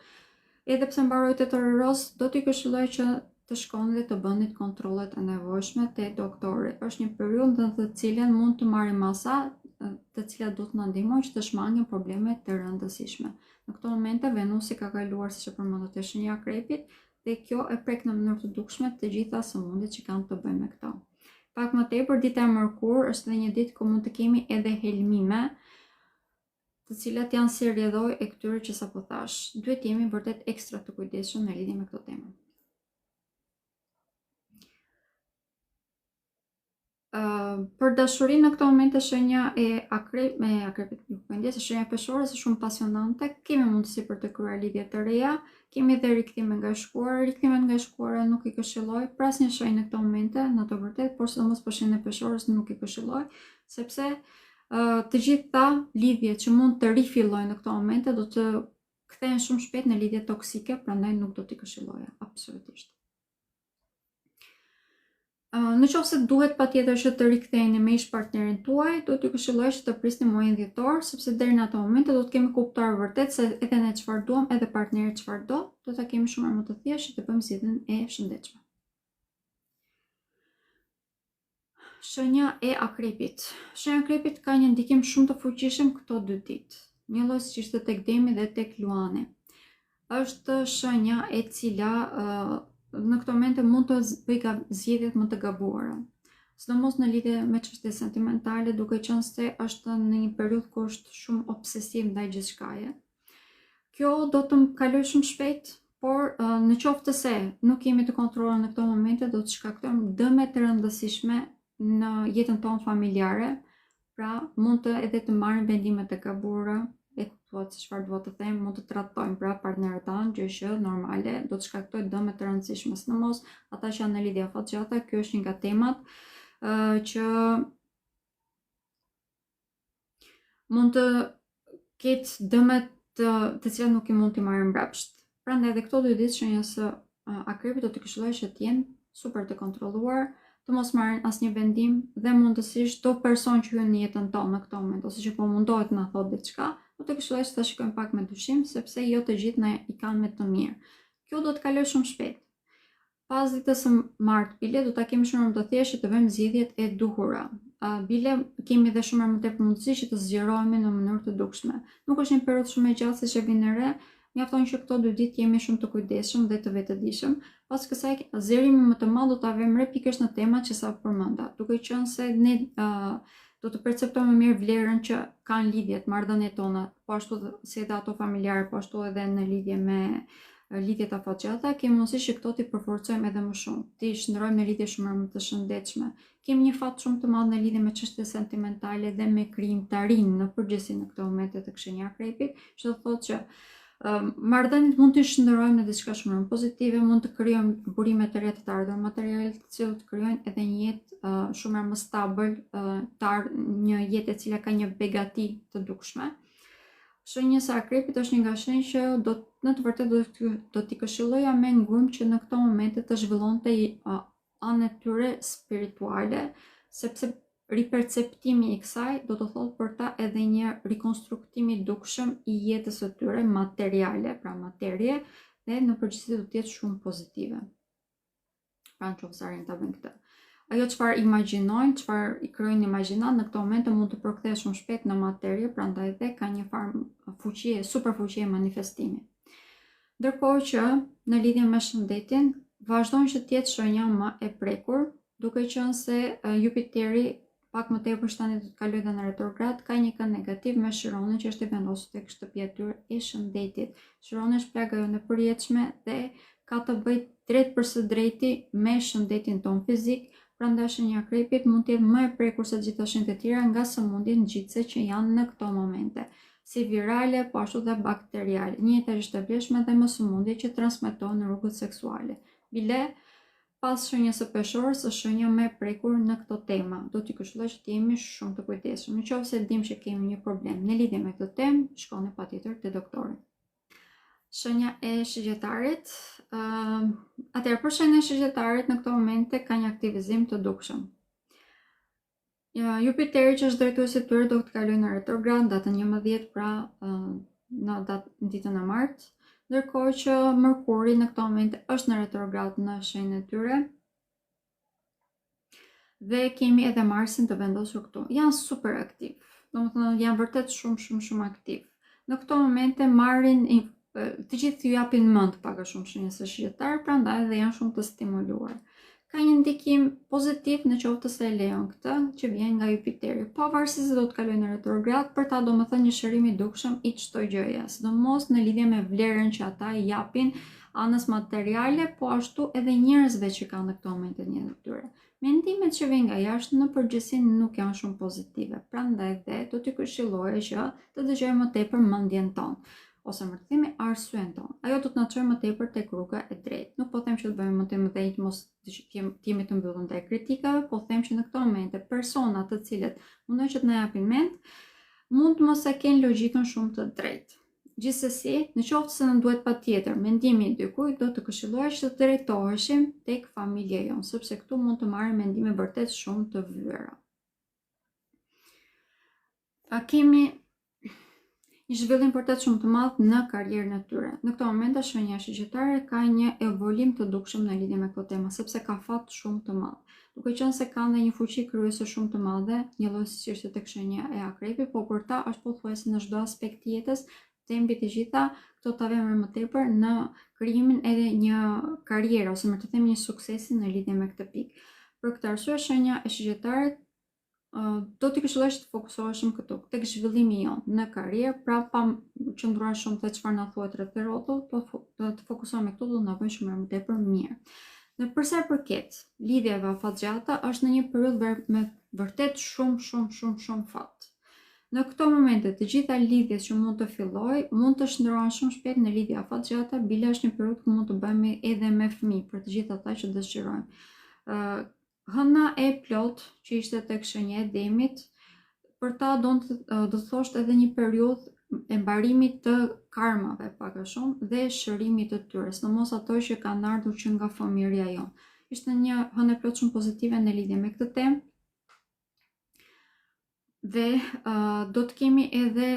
Edhe pse mbaroj të toleros, do t'i këshilloj që të shkoni dhe të bëni kontrollet e nevojshme te doktori. Është një periudhë në të cilën mund të marrim masa, të cilat do të na ndihmojnë që të shmangim probleme të rëndësishme. Në këto momente Venusi ka kaluar, siç e përmendët, te shenja e Akrepit, dhe kjo e prek në mënyrë të dukshme të gjitha sëmundjet që kanë të bëjnë me këto. Pak më tepër, dita e Mërkur është edhe një ditë ku mund të kemi edhe helmime, të cilat janë si rrjedhoj e këtyre që sapo thash. Duhet jemi vërtet ekstra të kujdesshëm në lidhje me këtë temë. Për dashurinë në këto momente shenja e Akrepit, shenja e peshorës është shumë pasionante, kemi mundësi për të krijuar lidhje të reja, kemi edhe rikthime nga shkuara, rikthimet nga shkuara nuk i këshilloj, pra asnjë shenjë në këto momente, në të vërtetë, por sidomos për shenjën e peshorës nuk i këshilloj, sepse të gjitha lidhjet që mund të rifillojnë në këto momente do të kthehen shumë shpejt në lidhje toksike, prandaj nuk do t'i këshilloja absolutisht. Nëse duhet patjetër që të riktheheni me ish partnerin tuaj, do t'ju këshilloj që të prisni muajin dhjetor, sepse deri në ato momente do të kemi kuptuar vërtet se edhe ne çfarë duam, edhe partneri çfarë do, do ta kemi shumë më të thjeshtë që të bëjmë zgjedhjen e shëndetshme. Shenja e Akrepit. Shenja e Akrepit ka një ndikim shumë të fuqishëm këto 2 ditë. Një lloj siç ishte tek Demi dhe tek Luani. Është shenja e cila në këto momente mund të bëjë zgjedhjet më të gabuara. Sidomos në lidhje me çështje sentimentale, duke qenë se është në një periudhë ku është shumë obsesiv ndaj gjithçkaje. Kjo do të kalojë shumë shpejt, por në qoftë se nuk jemi të kontrolluar në këto momente, do të shkaktojmë dëme të rëndësishme në jetën tonë familjare, pra mund të edhe të marrim vendime të gabuara, e kuptuat se çfarë duhet të them, mund të trajtojmë pra partnerët tanë, gjë që normale do të shkaktojë dëme të rëndësishme, sidomos ata që janë në lidhje afatgjata. Kjo është një nga temat që mund të ketë dëme të cilat nuk i mund t'i marrim mbrapsht. Prandaj edhe këto 2 ditë shenjës së Akrepit do të këshilloj që të jenë super të kontrolluar, të mos marrin asnjë vendim dhe mundësisht çdo person që hyn në jetën tonë në këtë moment ose që po mundohet na thotë diçka, do të këshilloj që ta shikojmë pak me dyshim, sepse jo të gjithë na i kanë me të mirë. Kjo do të kalojë shumë shpejt. Pas ditës së martë bile do ta kemi shumë më të thjeshtë që të bëjmë zgjedhjet e duhura. Bile kemi edhe shumë më tepër mundësi që të zgjerohemi në mënyrë të dukshme. Nuk është një periudhë shumë e gjatë siç e vjen re, mjafton që këto 2 ditë jemi shumë të kujdesshëm dhe të vetëdijshëm. Pas kësaj zgjerimi më të madh do ta vëmë re pikërisht në temat që sa përmenda, duke qenë se ne do të perceptojmë mirë vlerën që kanë lidhjet, marrëdhëniet tona, po ashtu si edhe ato familjare, po ashtu edhe në lidhje me lidhjet afatgjata, kemi mundësi që këto t'i përforcojmë edhe më shumë, t'i shndrojmë në lidhje shumë më të shëndetshme. Kemi një fat shumë të madh në lidhje me çështje sentimentale dhe me krijimtarinë në përgjithësi në këto momente të Shenja Akrepit, që do thotë që marrëdhëniet mund të shndërojmë në diçka shumë më pozitive, mund të krijojmë burime të reja të ardhur materiale, të cilët krijojnë edhe një jetë shumë më stabël, një jetë e cila ka një begati të dukshme. Shenja e Akrepit është një nga shenjë që në të vërtetë do t'i këshilloja me ngurm që në këto momente të zhvillonte anën e tyre spirituale, sepse riperceptimi i kësaj do të thotë për ta edhe një rikonstruktim i dukshëm i jetës së tyre materiale, pra materie, dhe në përgjithësi do të jetë shumë pozitive. Pra në qoftë se arrin ta bëjnë këtë. Ajo çfarë imagjinojnë, çfarë i krijojnë imagjinat në këto momente mund të përkthehet shumë shpejt në materie, prandaj dhe ka një farë fuqie, superfuqie manifestimi. Ndërkohë që në lidhje me shëndetin, vazhdojnë që të jetë shenja më e prekur, duke qenë se Jupiteri pak më tepër tani do të kalojë dhe në retrograd, ka një kënd negativ me Chironin që është i vendosur tek shtëpia e tyre e shëndetit. Chironi është plaga jonë e përjetshme dhe ka të bëjë drejt për së drejti me shëndetin ton fizik. Prandaj Shenja e Akrepit mund të jetë më e prekur se gjitha shenjat e tjera nga sëmundjet ngjitse që janë në këto momente, si virale, po ashtu dhe bakteriale. Njëjtërisht e vlefshme dhe më sëmundje që transmetohen në rrugët seksuale. Bile pas shenjës së peshorës është shenja më e prekur në këto tema. Do t'i këshilloj që të jemi shumë të kujdesshëm. Nëse dim që kemi një problem në lidhje me këtë temë, shkoni patjetër te doktori. Shenja e Shigjetarit. Atëherë për shenjën e Shigjetarit në këto momente ka një aktivizim të dukshëm. Jupiteri që është drejtuesi i tyre do të kalojë në retrograd datën 11, pra në ditën e martë, ndërkohë që Mërkuri në këto momente është në retrograd në shenjën e tyre. Dhe kemi edhe Marsin të vendosur këtu. Janë super aktiv. Domethënë janë vërtet shumë aktiv. Në këto momente marrin të gjithë ju japin mend pak a shumë shenjës së Shigjetar, prandaj dhe janë shumë të stimuluar. Ka një ndikim pozitiv në qoftë se e lejon këtë që vjen nga Jupiteri, pavarësisht se do të kalojë në retrograd, për ta domethënë një shërim i dukshëm i çdo gjëje, sidomos në lidhje me vlerën që ata i japin anës materiale, po ashtu edhe njerëzve që kanë në këto momente në jetën e tyre. Mendimet që vijnë nga jashtë në përgjithësi nuk janë shumë pozitive, prandaj dhe do t'i këshilloj që të dëgjojmë më tepër mendjen tonë, ose më të themi arsyen tonë. Ajo do të na çojë më tepër tek rruga e drejtë. Nuk po them që të bëjmë më të mëdhenj, mos të jemi të mbyllur ndaj kritikave, po them që në këto momente persona të cilët mundojnë që të na japin mend, mund mos e kenë logjikën shumë të drejtë. Gjithsesi, në qoftë se në duhet patjetër mendimi i dikujt, do të këshilloj që të drejtoheshim tek familja jonë, sepse këtu mund të marrim mendime vërtet shumë të vëra. Kemi një zhvillim vërtet shumë të madh në karrierën e tyre. Në këto momente shenja shigjetare ka një evolim të dukshëm në lidhje me këtë temë, sepse ka fat shumë të madh. Duke qenë se kanë dhe një fuqi kryese shumë të madhe, një lloj siç është tek shenja e Akrepit, po për ta është pothuajse në çdo aspekt të jetës, të mbi të gjitha këto ta vëmë më tepër në krijimin edhe një karriere ose më të themi një suksesi në lidhje me këtë pikë. Për këtë arsye shenja e shigjetarit do t'i këshilloj që të fokusoheshim këtu, tek zhvillimi jonë në karrierë, pra pa qëndruar shumë te çfarë na thuhet rreth rrotull, po të fokusohemi këtu do na bëjë shumë më tepër mirë. Në përsa i përket lidhjeve afatgjata, është në një periudhë me vërtet shumë fat. Në këto momente të gjitha lidhjet që mund të filloj, mund të shndrohen shumë shpejt në lidhje afatgjata, bile është një periudhë ku mund të bëhemi edhe me fëmijë për të gjithë ata që dëshirojnë. Hëna e plot që ishte tek shenja e Demit, për ta do të thoshte edhe një periudhë e mbarimit të karmave pak a shumë dhe shërimit të tyre, sidomos ato që kanë ardhur që nga fëmijëria jonë. Ishte një hënë e plot shumë pozitive në lidhje me këtë temë. Dhe do të kemi edhe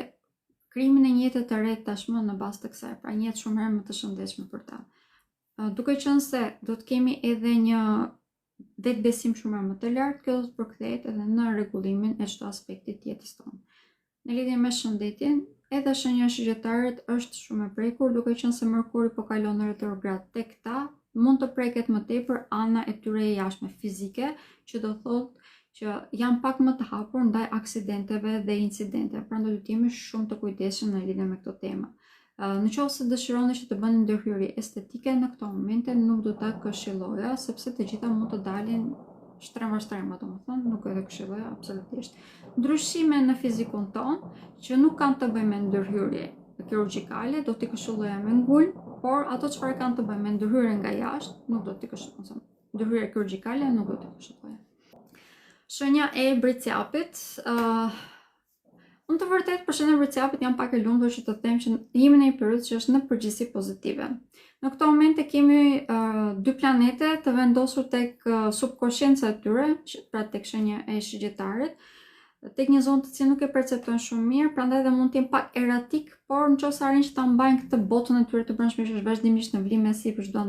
krijimin e një jete të re tashmë në bazë të kësaj, pra një jetë shumë më të shëndetshme për ta. Duke qenë se do të kemi edhe një vetbesim shumë më të lartë, kjo do të përkthehet edhe në rregullimin e çdo aspekti të jetës tonë. Në lidhje me shëndetin, edhe shenja e shigjetarit është shumë e prekur, duke qenë se Mërkuri po kalon në retrograd tek ta, mund të preket më tepër ana e tyre e jashtme fizike, që do thotë që janë pak më të hapur ndaj aksidenteve dhe incidenteve, prandaj duhet jemi shumë të kujdesshëm në lidhje me këto tema. Në qoftë se dëshironi që të bëni ndërhyrje estetike në këto momente, nuk do ta këshilloja, sepse të gjitha mund të dalin shtrema, domethënë, nuk e këshilloja absolutisht. Ndryshime në fizikun ton që nuk kanë të bëjnë me ndërhyrje kirurgjikale, do t'i këshilloja me ngul, por ato çfarë kanë të bëjnë me ndërhyrje nga jashtë, nuk do t'i këshilloja. Ndërhyrje kirurgjikale nuk do t'i këshilloja. Shenja e bricjapit. Unë të vërtet për shenjën e bricjapit jam pak e lumtur që të them që jemi në një periudhë që është në përgjithësi pozitive. Në këto momente kemi dy planete të vendosur tek subkonsciencia e tyre, pra tek shenja e shigjetarit, tek një zonë të cilën nuk e perceptojnë shumë mirë, prandaj edhe mund të jenë pak eratik, por nëse arrin që ta mbajnë këtë botën e tyre të brendshme që është vazhdimisht në vlim me sipër, çdo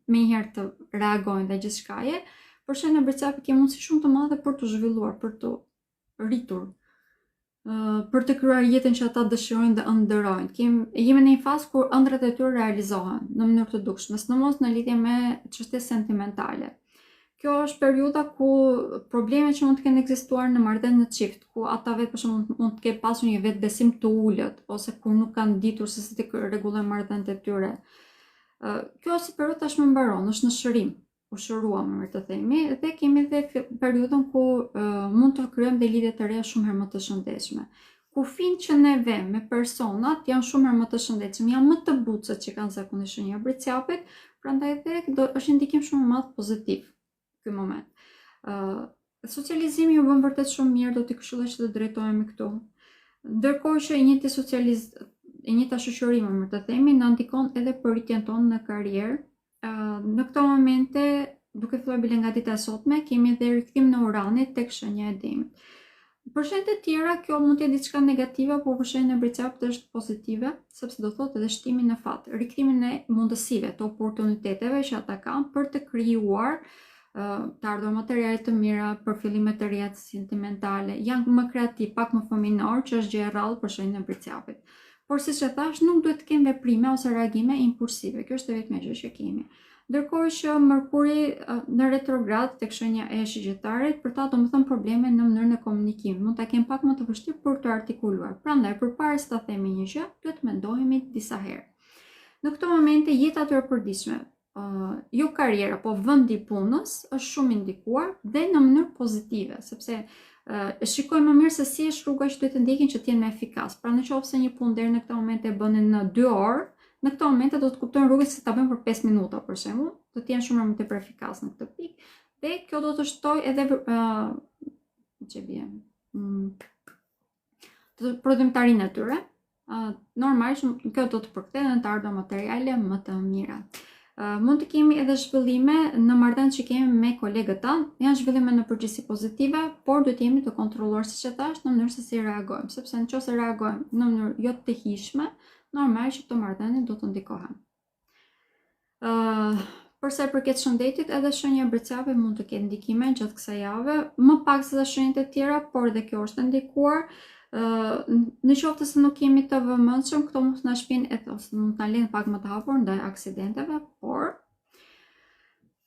menjëherë të reagojnë dhe gjithçkaje, por shenja e bricjapit ka mundësi shumë të madhe për të zhvilluar, për të rritur, për të krijuar jetën që ata dëshirojnë dhe ëndërrojnë. Jemi në një fazë kur ëndrat e tyre realizohen në mënyrë të dukshme, sidomos në lidhje me çështje sentimentale. Kjo është periudha ku problemet që mund të kenë ekzistuar në marrëdhënie në çift, ku ata vetë për shembull mund të kenë pasur një vetbesim të ulët, ose kur nuk kanë ditur se si të rregullojnë marrëdhëniet e tyre. Kjo si periudhë tashmë mbaron, është në shërim, u shëruam më të themi, dhe kemi edhe periudhën ku mund të krijojmë dhe lidhje të reja shumë herë më të shëndetshme. Kufinë që ne vëmë me personat janë shumë herë më të shëndetshëm, janë më të butët që kanë zakonisht shenja e bricjapit, prandaj edhe është ndikim shumë i madh pozitiv ky moment. Socializimi u bën vërtet shumë mirë, do t'i këshilloj që të drejtohemi këtu. Ndërkohë që e njëjta shoqërimi, më të themi, na ndikon edhe për rritjen tonë në karrierë. Në këto momente, duke filluar bile nga dita e sotme, kemi edhe rikthim në uranit tek shenja e dimit. Për shenjat e tjera, kjo mund të jetë diçka negative, por për shenjën e bricjapit është pozitive, sepse do thotë edhe shtimin në fat, rikthimin e mundësive, të oportuniteteve që ata kanë për të krijuar të ardhur materiale të mira, për fillime të reja sentimentale, janë më kreativ, pak më fëminor, që është gjë e rrallë për shenjën e bricjapit. Por siç e thash, nuk duhet të kemi veprime ose reagime impulsive. Kjo është vetëm gjë që kemi. Ndërkohë që Mërkuri në retrograd tek shenja e shigjetarit, për ta domethënë probleme në mënyrën e komunikimit, mund ta kemë pak më të vështirë për të artikuluar. Prandaj, përpara se ta themi një gjë, duhet të mendohemi disa herë. Në këto momente jeta e përditshme, jo karriera, po vendi i punës është shumë indikuar dhe në mënyrë pozitive, sepse shikojmë më mirë se si është rruga që duhet të ndjekin që të jenë më efikas. Pra nëse një punë deri në këtë moment e bënin në 2 orë, në këtë moment do të kuptojnë rrugën se ta bëjmë për 5 minuta për shembull, do të jenë shumë më tepër efikas në këtë pikë. Dhe kjo do të shtojë edhe prodhimtarinë e tyre. Normalisht kjo do të përkthehet në të ardhur materiale më të mira. Mund të kemi edhe zhvillime në marrëdhëniet që kemi me kolegët tanë, janë zhvillime në përgjithësi pozitive, por duhet jemi të kontrolluar siç e thash në mënyrë se si reagojmë, sepse nëse reagojmë në mënyrë jo të hijshme, normalisht këto marrëdhënie do të ndikohen. Për sa i përket shëndetit, edhe shenja e bricjapit mund të ketë ndikime gjatë kësaj jave, më pak se shenjat e tjera, por edhe kjo është ndikuar. Në qoftë se nuk jemi të vëmendshëm, këto mund të na shpinë ose mund të na lënë pak më të hapur ndaj aksidenteve, por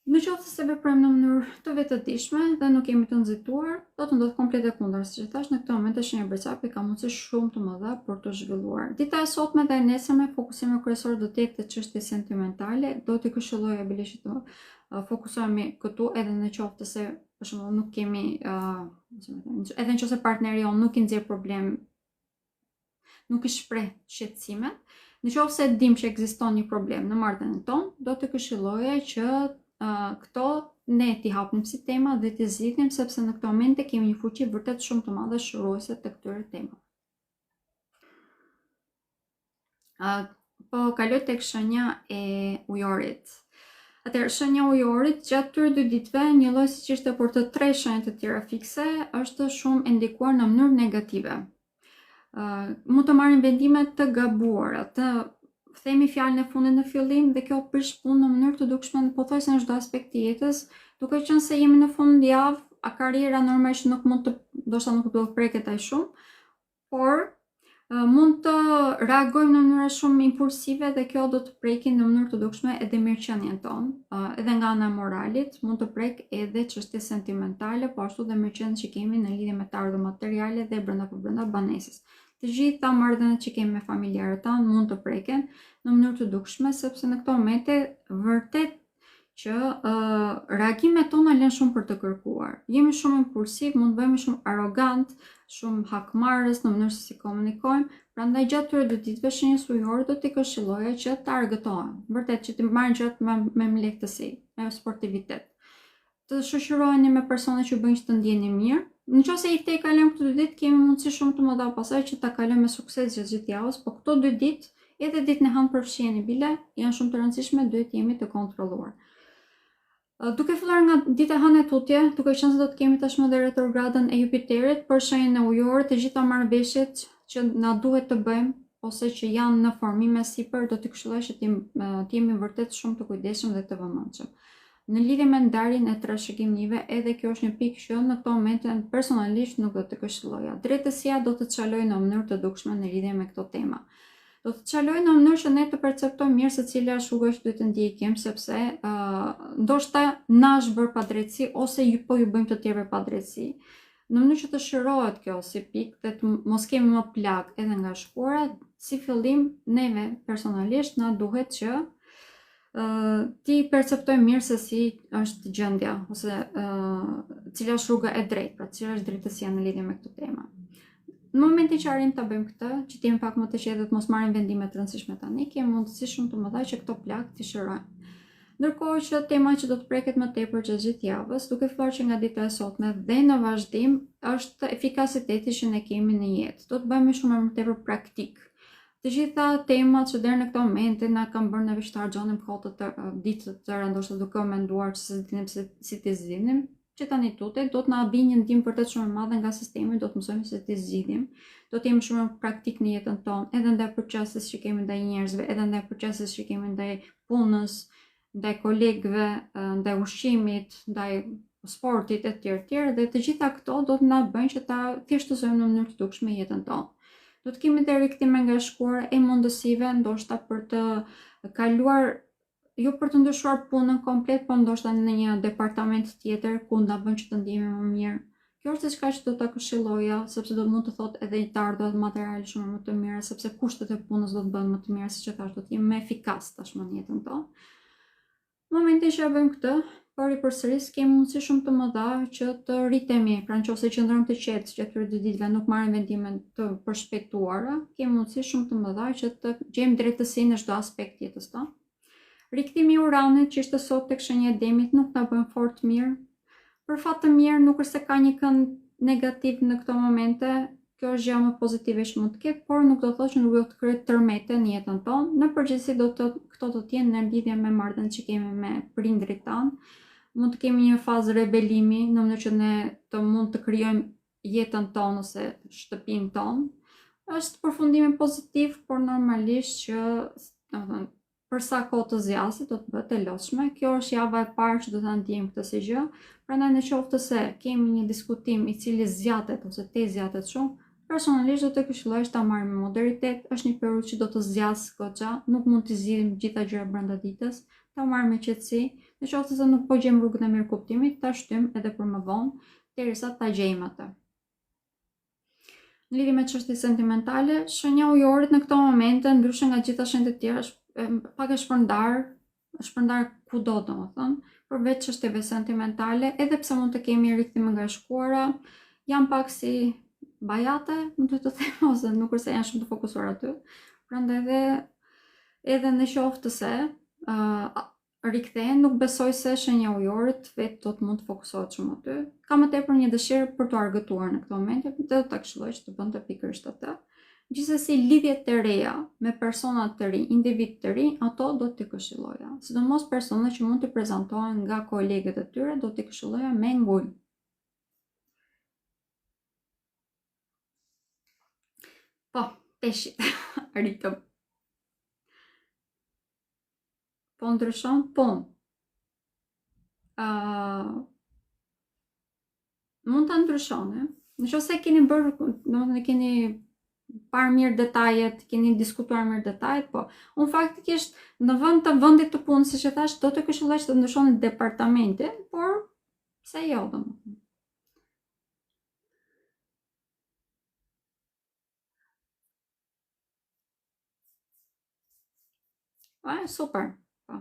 në qoftë se veprojmë në mënyrë të vetëdijshme dhe nuk jemi të nxituar, do të ndodhë komplet e kundër. Siç e thash, në këtë moment shenja e bricjapit ka mundësi shumë të mëdha për të zhvilluar. Dita e sotme dhe e nesërme, fokusimi kryesor do të jetë te çështje sentimentale, do të këshilloja bilesh të fokusohemi këtu, edhe në qoftë se për shembull nuk kemi edhe nëse partneri jon nuk i nxjerr problem, nuk i shpreh shqetësimet, nëse e dim që ekziston një problem në marrëdhënien tonë, do të këshilloja që këto ne t'i hapim si tema dhe t'i zgjidhim, sepse në këto momente kemi një fuqi vërtet shumë të madhe shëruese të këtyre temave. Po kaloj tek shenja e ujorit. Atëherë, shenja e ujorit gjatë këtyre 2 ditëve, një lloj siç ishte për të 3 shenjat e tjera fikse, është shumë e ndikuar në mënyrë negative. Mund të marrin vendime të gabuara, të themi fjalën e fundit në fillim dhe kjo prish punë në mënyrë të dukshme pothuajse në çdo aspekt të jetës, duke qenë se jemi në fund javë, a karriera normalisht nuk mund të, ndoshta nuk do të preket aq shumë, por Mund të reagojmë në mënyra shumë impulsive dhe kjo do të prekin në mënyrë të dukshme edhe mirëqenien tonë, edhe nga ana moralit, mund të prek edhe çështje sentimentale, po ashtu dhe mirëqenien që kemi në lidhje me të ardhmë materiale dhe brenda banesës. Të gjitha marrëdhëniet që kemi me familjarët tanë mund të preken në mënyrë të dukshme, sepse në këto momente vërtet që reagimet tona lën shumë për të kërkuar. Jemi shumë impulsiv, mund të bëhemi shumë arrogant, shumë hakmarrës në mënyrë se si komunikojmë, prandaj gjatë këtyre 2 ditëve shenjës ujore do t'i këshilloja që të argëtohen, vërtet që të marrin gjërat me lehtësi, me sportivitet. Të shoqëroheni me persona që bëjnë që të ndjeni mirë. Nëse i te kalojmë këto 2 ditë, kemi mundësi shumë të mëdha pasaj që ta kalojmë me sukses gjithë javës, po këto 2 ditë, edhe ditën e hënë përfshiheni bile, janë shumë të rëndësishme, duhet jemi të kontrolluar. Duke filluar nga dita e hënë e tutje, duke qenë se do të kemi tashmë dhe retrogradën e Jupiterit për shenjën e ujore, të gjitha marrëveshjet që na duhet të bëjmë ose që janë në formime sipër, do t'i këshilloj që të jemi vërtet shumë të kujdesshëm dhe të vëmendshëm. Në lidhje me ndarjen e trashëgimive, edhe kjo është një pikë që në këto momente personalisht nuk do të këshilloja. Drejtësia do të çalojë në mënyrë të dukshme në lidhje me këto tema. Do të çalojë në mënyrë që ne të perceptojmë mirë se cila është rruga që duhet të ndjekim, sepse ndoshta na është bërë padrejtësi ose ju bëjmë të tjerëve padrejtësi. Në mënyrë që të shërohet kjo si pikë dhe të mos kemi më plagë edhe nga shkuara, si fillim neve personalisht na duhet që ti perceptojmë mirë se si është gjendja ose cila është rruga e drejtë, pra cila është drejtësia në lidhje me këtë temë. Në momentin që arrim ta bëjmë këtë, që t'jemi pak më të qetë dhe të mos marrim vendime të rëndësishme tani, kemi mundësi shumë të mëdha që këto plagë t'i shërojmë. Ndërkohë që tema që do të preket më tepër gjatë gjithë javës, duke filluar që nga dita e sotme dhe në vazhdim, është efikasiteti që ne kemi në jetë. Do të bëhemi shumë më tepër praktik. Të gjitha temat që deri në këtë moment na kanë bërë neve të harxhonim kohë të ditë të tëra, ndoshta duke u menduar se dinim si të zgjidhnim, që tani tutet do të na bëjë një ndihmë vërtet shumë e madhe nga sistemi, do të mësojmë se të zgjidhim, do të jemi shumë praktik në jetën tonë, edhe ndaj përqasjes që kemi ndaj njerëzve, edhe ndaj përqasjes që kemi ndaj punës, ndaj kolegëve, ndaj ushqimit, ndaj sportit e tjerë, dhe të gjitha këto do të na bëjnë që ta thjeshtësojmë në mënyrë të dukshme jetën tonë. Do të kemi të riktime nga shkuara e mundësive, ndoshta për të kaluar, jo për të ndryshuar punën komplet, po ndoshta në një departament tjetër ku na bën që të ndihemi më mirë. Kjo është diçka që do ta këshilloja, sepse do mund të thotë edhe të ardhurat materiale shumë më të mira, sepse kushtet e punës do të bëhen më të mira, siç e thash, do të jemi më efikas tashmë në jetën tonë. Në momentin që bëjmë këtë, por i përsëris kemi mundësi shumë të mëdha që të rritemi, pra nëse qëndrojmë të qetë gjatë këtyre 2 ditëve, nuk marrim vendime të përshpejtuara, kemi mundësi shumë të mëdha që të gjejmë drejtësinë në çdo aspekt jetës tonë. Rikthimi i Uranit që ishte sot tek shenja e Demit nuk na bën fort mirë. Për fat të mirë, nuk është se ka një kënd negativ në këto momente, kjo është gjë më pozitive që mund të ketë, por nuk do të thotë që nuk do të krijojë tërmete në jetën tonë. Në përgjithësi këto do të jenë në lidhje me marrëdhëniet që kemi me prindrit tanë. Mund të kemi një fazë rebelimi në mënyrë që ne të mund të krijojmë jetën tonë ose shtëpinë tonë. Është përfundimi pozitiv, por normalisht që, domethënë, për sa kohë të zjasit do të bëhet e lodhshme. Kjo është java e parë që do ta ndjejmë këtë si gjë. Prandaj nëse se kemi një diskutim i cili zgjatet ose te zgjatet shumë, personalisht do të këshilloj ta marrim me moderitet. Është një periudhë që do të zgjas goxha, nuk mund të zgjidhim gjitha gjërat brenda ditës, ta marrim me qetësi. Nëse se nuk po gjejmë rrugën e mirë kuptimit, ta shtym edhe për më vonë, derisa ta gjejmë atë. Në lidhje me çështje sentimentale, shenja ujorit në këto momente, ndryshe nga gjitha shenjat e tjera, pak e shpërndar kudo, domethënë, përveç çështjeve sentimentale, edhe pse mund të kemi rikthime nga shkuara, janë pak si bajate, më duhet të them, ose nuk është se janë shumë të fokusuar aty. Prandaj edhe në qoftë se rikthehen, nuk besoj se shenja ujorit vetë do të mund të fokusohet shumë aty. Ka më tepër një dëshirë për të argëtuar në këtë moment, dhe do ta këshilloj që të bënte pikërisht atë. Gjithsesi, lidhjet të reja me persona të rinj, individ të rinj, ato do t'i këshilloja. Sidomos persona që mund të prezantohen nga kolegët e tyre, do t'i këshilloja me ngul. Po, peshit, rritëm. Po ndryshon, po. Mund ta ndryshoni. Nëse keni bërë, domethënë keni parë mirë detajet, keni diskutuar mirë detajet, po. Unë faktikisht në vend të vendit të punës, siç e thash, do të këshilloj që të ndryshoni departamentin, por pse jo, domethënë. Super. Po.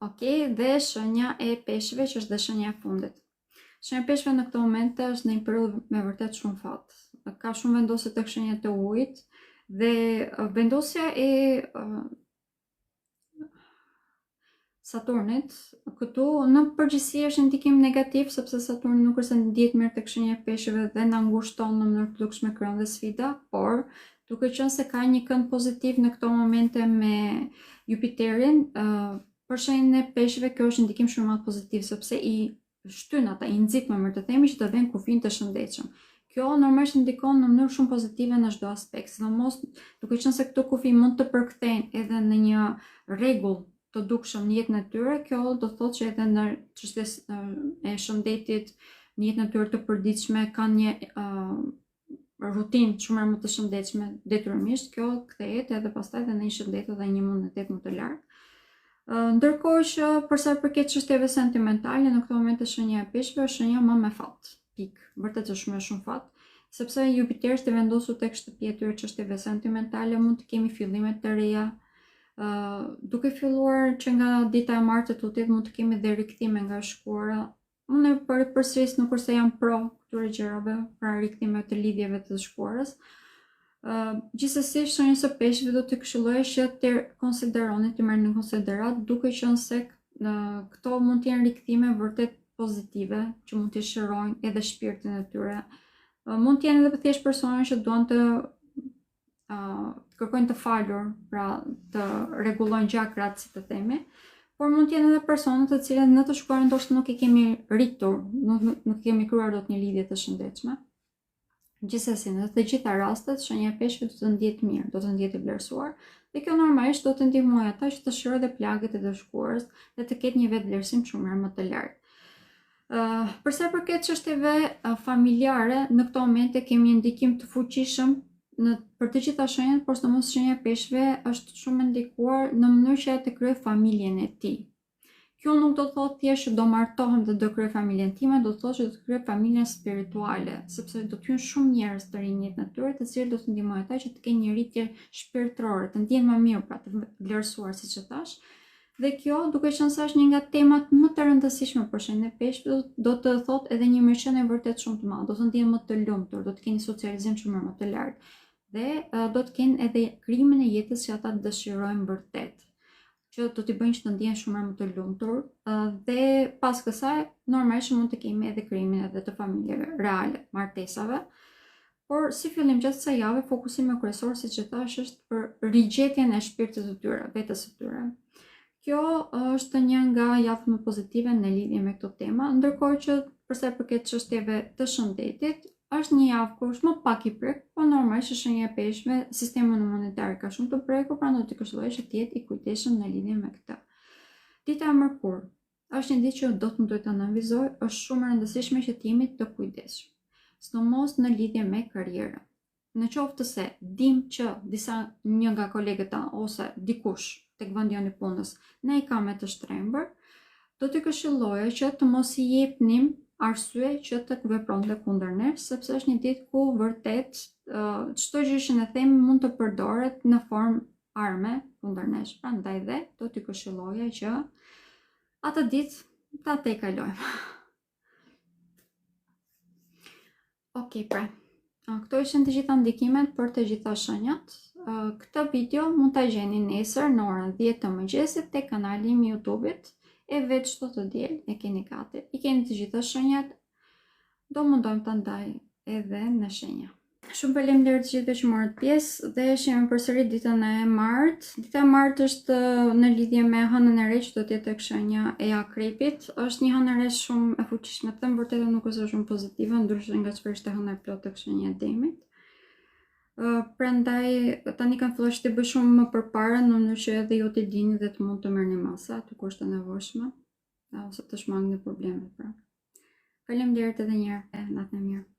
Okej, dhe shenja e peshëve që është dhe shenja e fundit. Shenja e peshëve në këto momente është në një periudhë me vërtet shumë fat. Ka shumë vendosje tek shenjat e ujit dhe vendosja e Saturnit këtu në përgjithësi është një ndikim negativ sepse Saturni nuk është se ndihet mirë tek shenja e peshëve dhe na ngushton në mënyrë të dukshme krijon dhe sfida, por duke qenë se ka një kënd pozitiv në këto momente me Jupiterin, për shenjën e peshëve kjo është ndikim shumë më pozitiv sepse i shtyn ata, i nxit më mirë të themi që të vënë kufin të shëndetshëm. Kjo normalisht ndikon në mënyrë shumë pozitive në çdo aspekt, sidomos duke qenë se këto kufi mund të përkthehen edhe në një rregull të dukshëm në jetën e tyre, kjo do thotë që edhe në çështjes e shëndetit, në jetën e tyre të përditshme kanë një rutinë shumë më të shëndetshme detyrimisht, kjo kthehet edhe pastaj edhe në një shëndet dhe një imunitet më të lartë. Ndërkohë që për sa i përket çështjeve sentimentale, në këtë moment shenja e peshëve është shenja më me fat. Pik. Vërtet është shumë fat, sepse Jupiteri është i vendosur tek shtëpia e tyre çështjeve sentimentale, mund të kemi fillime të reja. Duke filluar që nga dita e martë të tutit mund të kemi dhe rikthime nga shkuara. Unë përsëris nuk është se jam pro këtyre gjërave, pra rikthime të lidhjeve të shkuarës. Gjithsesi shenjës së peshëve do të këshilloj që të konsideroni, të merrni në konsiderat, duke qenë se këto mund të jenë rikthime vërtet pozitive që mund të shërojnë edhe shpirtin e tyre. Mund të jenë edhe thjesht persona që duan të kërkojnë të falur, pra të rregullojnë gjakrat, si të themi, por mund të jenë edhe persona të cilët në të shkuarën ndoshta nuk e kemi rritur, nuk kemi krijuar dot një lidhje të shëndetshme. Gjithsesi, në të gjitha rastet, shenja e peshëve do të ndihet mirë, do të ndihet i vlerësuar, dhe kjo normalisht do të ndihmojë ata që të shërojë dhe plagët e të shkuarës dhe të ketë një vetvlerësim shumë më të lartë. Përsa përket çështjeve familjare, në këto momente kemi një ndikim të fuqishëm për të gjitha shenjat, por sidomos shenja e peshëve është shumë ndikuar në mënyrë që të krijojë familjen e tij. Kjo nuk do të thotë thjesht që do martohem dhe do krijoj familjen time, do të thotë që do të krijoj familjen spirituale, sepse do të jenë shumë njerëz të rinj në jetën e tyre, të cilët do të ndihmojnë ata që të kenë një rritje shpirtërore, të ndjehen më mirë, pra të vlerësuar, siç e thash. Dhe kjo, duke qenë se është një nga temat më të rëndësishme për shenjën e peshëve, do të thotë edhe një mirëqenie vërtet shumë të madhe, do të ndihen më të lumtur, do të kenë socializim shumë më të lartë dhe do të kenë edhe krijimin e jetës që ata dëshirojnë vërtet, që do t'i bëjnë që të ndihen shumë më të lumtur, dhe pas kësaj normalisht mund të kemi edhe krijimin edhe të familjeve reale, martesave. Por si fillim gjatë kësaj jave, fokusimi kryesor, siç e thash, është për rigjetjen e shpirtit të tyre, vetes së tyre. Kjo është një nga javët më pozitive në lidhje me këtë temë, ndërkohë që përsa i përket çështjeve të shëndetit, është një javë ku është më pak i prek, por normalisht që shenja e peshëve, sistemi imunitar ka shumë të prekur, prandaj do të këshilloj që të jetë i kujdesshëm në lidhje me këtë. Dita e mërkur është një ditë që do të më duhet ta nënvizoj, është shumë e rëndësishme që të jemi të kujdesshëm, sidomos në lidhje me karrierën. Në qoftë se dim që një nga kolegët tanë ose dikush tek vendi i punës ne i ka me të shtrembër, do të këshilloja që të mos i jepnim arsye që të vepronte kundër nesh, sepse është një ditë ku vërtet çdo gjë që ne themi mund të përdoret në formë arme kundër nesh. Prandaj dhe do t'i këshilloja që atë ditë ta tejkalojmë. Okej, pra. Këto ishin të gjitha ndikimet për të gjitha shenjat. Këtë video mund ta gjeni nesër në orën 10 të mëngjesit tek kanali im i YouTube-it. E vetë çdo të diel e keni gati, i keni të gjitha shenjat, do mundojmë të ndaj edhe në shenja. Shumë faleminderit të gjithëve që morët pjesë dhe shihemi përsëri ditën e martë. Dita e martë është në lidhje me hënën e re që do të jetë tek shenja e akrepit. Është një hënë e re shumë e fuqishme, them vërtet nuk është shumë pozitive, ndryshe nga çfarë ishte hëna e plotë tek shenja e demit. Prandaj tani kanë filluar të bëj shumë më përpara në mënyrë që edhe ju të dini dhe të mund të merrni masa aty kur është e nevojshme, ose të shmangni problemet, pra. Faleminderit edhe një herë. Natën e mirë.